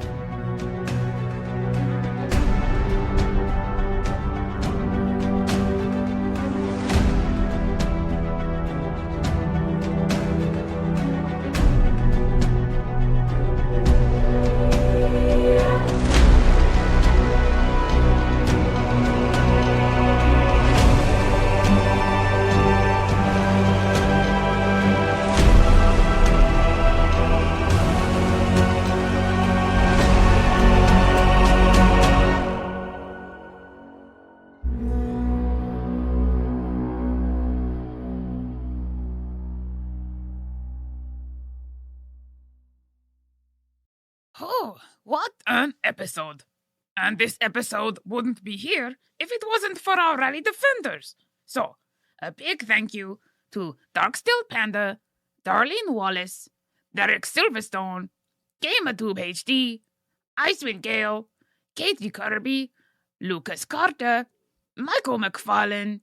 [SPEAKER 3] Oh, what an episode. And this episode wouldn't be here if it wasn't for our rally defenders. So, a big thank you to Darkstill Panda, Darlene Wallace, Derek Silverstone, GamerTube HD, Icewind Gale, Katie Kirby, Lucas Carter, Michael McFarlane,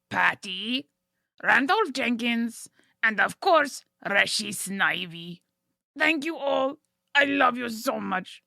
[SPEAKER 3] Patty, Randolph Jenkins, and of course, Rashi Snivy. Thank you all. I love you so much.